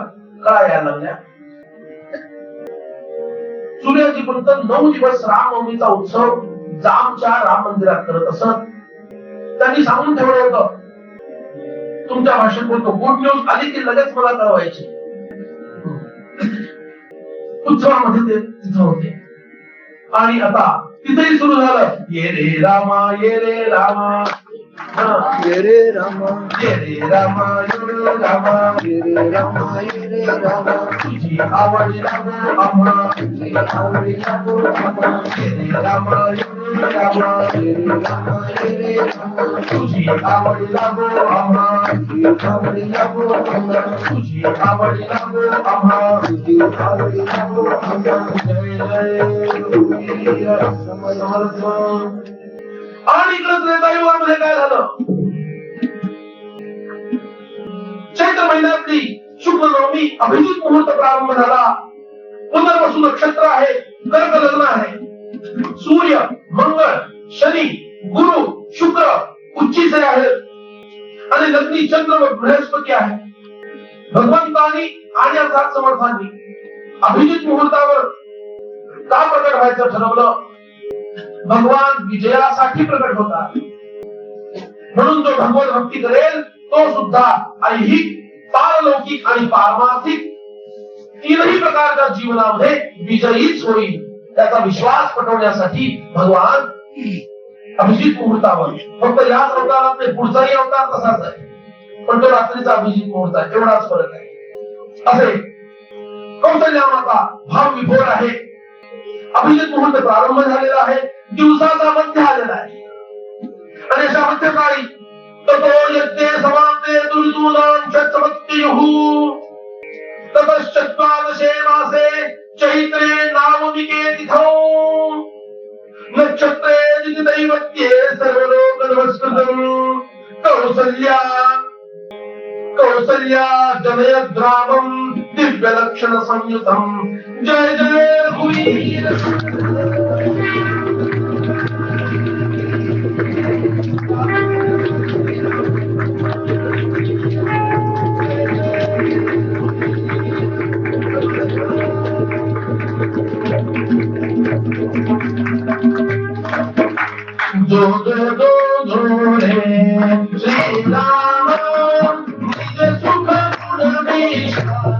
कळा यायला लागल्या. सूर्याजी पंत 9 दिवस रामनवमीचा उत्सव जामच्या राम मंदिरात करत असत. त्यांनी सांगून ठेवलं होतं, तुमच्या भाषेत बोलतो, गुड न्यूज आली की लगेच मला कळवायची. उत्सवामध्ये ते तिथं होते आणि आता तिथेही सुरू झालं, ये रे रामा ये रे रामा, ये रे रामा ये रे रामा ये रे रामा, ये रे रामा ये रे रामा, तुझी आवड लागो आम्हा, तुझी आवड लागो आम्हा. ये रे रामा ये रे रामा, ये रे रामा ये रे रामा, तुझी आवड लागो आम्हा, तुझी आवड लागो आम्हा, तुझी आवड लागो आम्हा, तुझी आवड लागो आम्हा. जय जय समर्थ. आणि इकडं त्रेतायुगामध्ये काय झालं, चैत्र महिन्यातली शुक्ल नवमी अभिजित मुहूर्त प्रारंभ झाला. पुनर्वसू नक्षत्र आहे, कर्क लग्न आहे. सूर्य, मंगळ, शनी, गुरु, शुक्र उच्चीचे आहेत आणि लग्नी चंद्र व बृहस्पती आहे. भगवंतानी आणि अर्थात समर्थांनी अभिजित मुहूर्तावर का प्रकट व्हायचं ठरवलं? भगवान विजयासाठी प्रकट होता. म्हणून जो भगवत भक्ती करेल तो सुद्धा ऐहिक, पारलौकिक आणि पारमार्थिक तीनही प्रकारच्या जीवनामध्ये विजयीच होईल. त्याचा विश्वास पटवण्यासाठी भगवान अभिजित मुहूर्तावर, फक्त याच अवतारात नाही, पुढचाही अवतार तसाच आहे, पण तो रात्रीचा अभिजित मुहूर्त आहे, एवढाच फरक आहे. असे कौशल्या माता भाव विभोर आहे. अभिजित मुहूर्त प्रारंभ झालेला आहे, दिवसाचा मध्य आलेला आहे आणि अशा मध्यकाळी ततो यज्ञे समाप्ते दुर्दूनां षट्समत्युः ततश्चत्वादशे मासे चैत्रे नावमिके तिथौ नक्षत्रे दितिदैवत्ये सर्वलोक नमस्कृतम् कौसल्या जनयद् रामं दिव्य लक्षण संयुतम्. जय जय रघुवीर. जो रे श्री राम निज सुख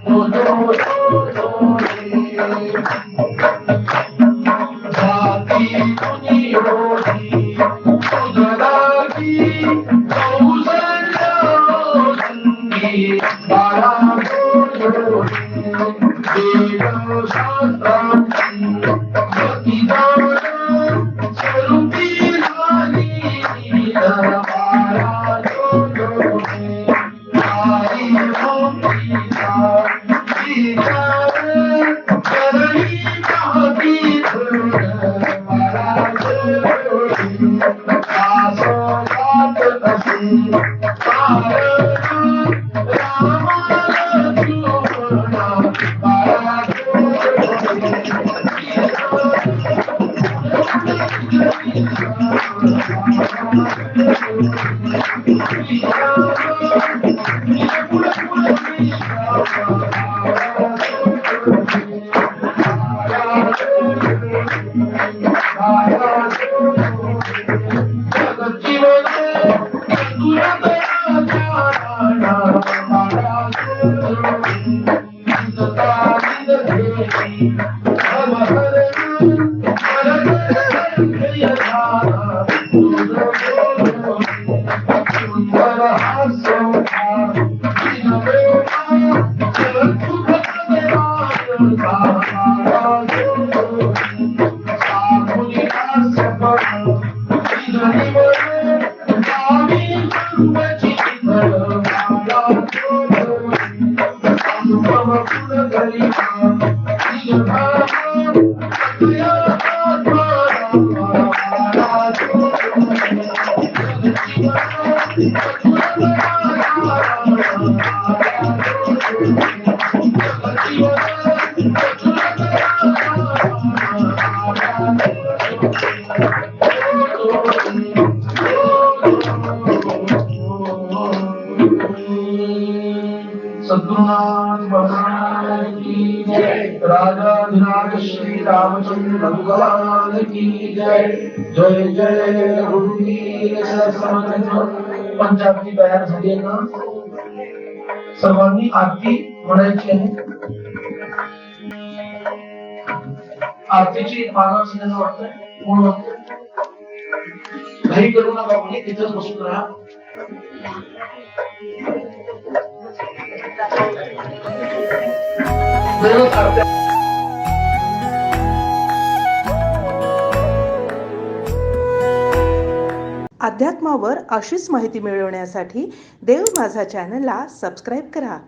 गुण विश्राम, जो जाती दुनियोगी सुजलागी कौसल्या बाळा वेद शास्त्रांची प्रतिदान स्वरूपी झाली दरबारा आई मोतीचा विचार करणी पाहती आसोबात असे सुंदर हास्य सद्गुरुनाथ भगवान की जय, राजाधिराज श्री रामचंद्र भगवान की जय। जय जय रघुवीर समर्थ। पंचाकृती तयार झाली आहे ना? सर्वांनी आरती म्हणायची आहे। आरतीची पानं असल्यानं वाटतंय कोण वाटतंय? घाई करू नका, कोणी तिथंच बसून राहा। दररोज आरत्या अध्यात्मावर अशीच माहिती मिळवण्यासाठी देव माझा चॅनलला सबस्क्राईब करा।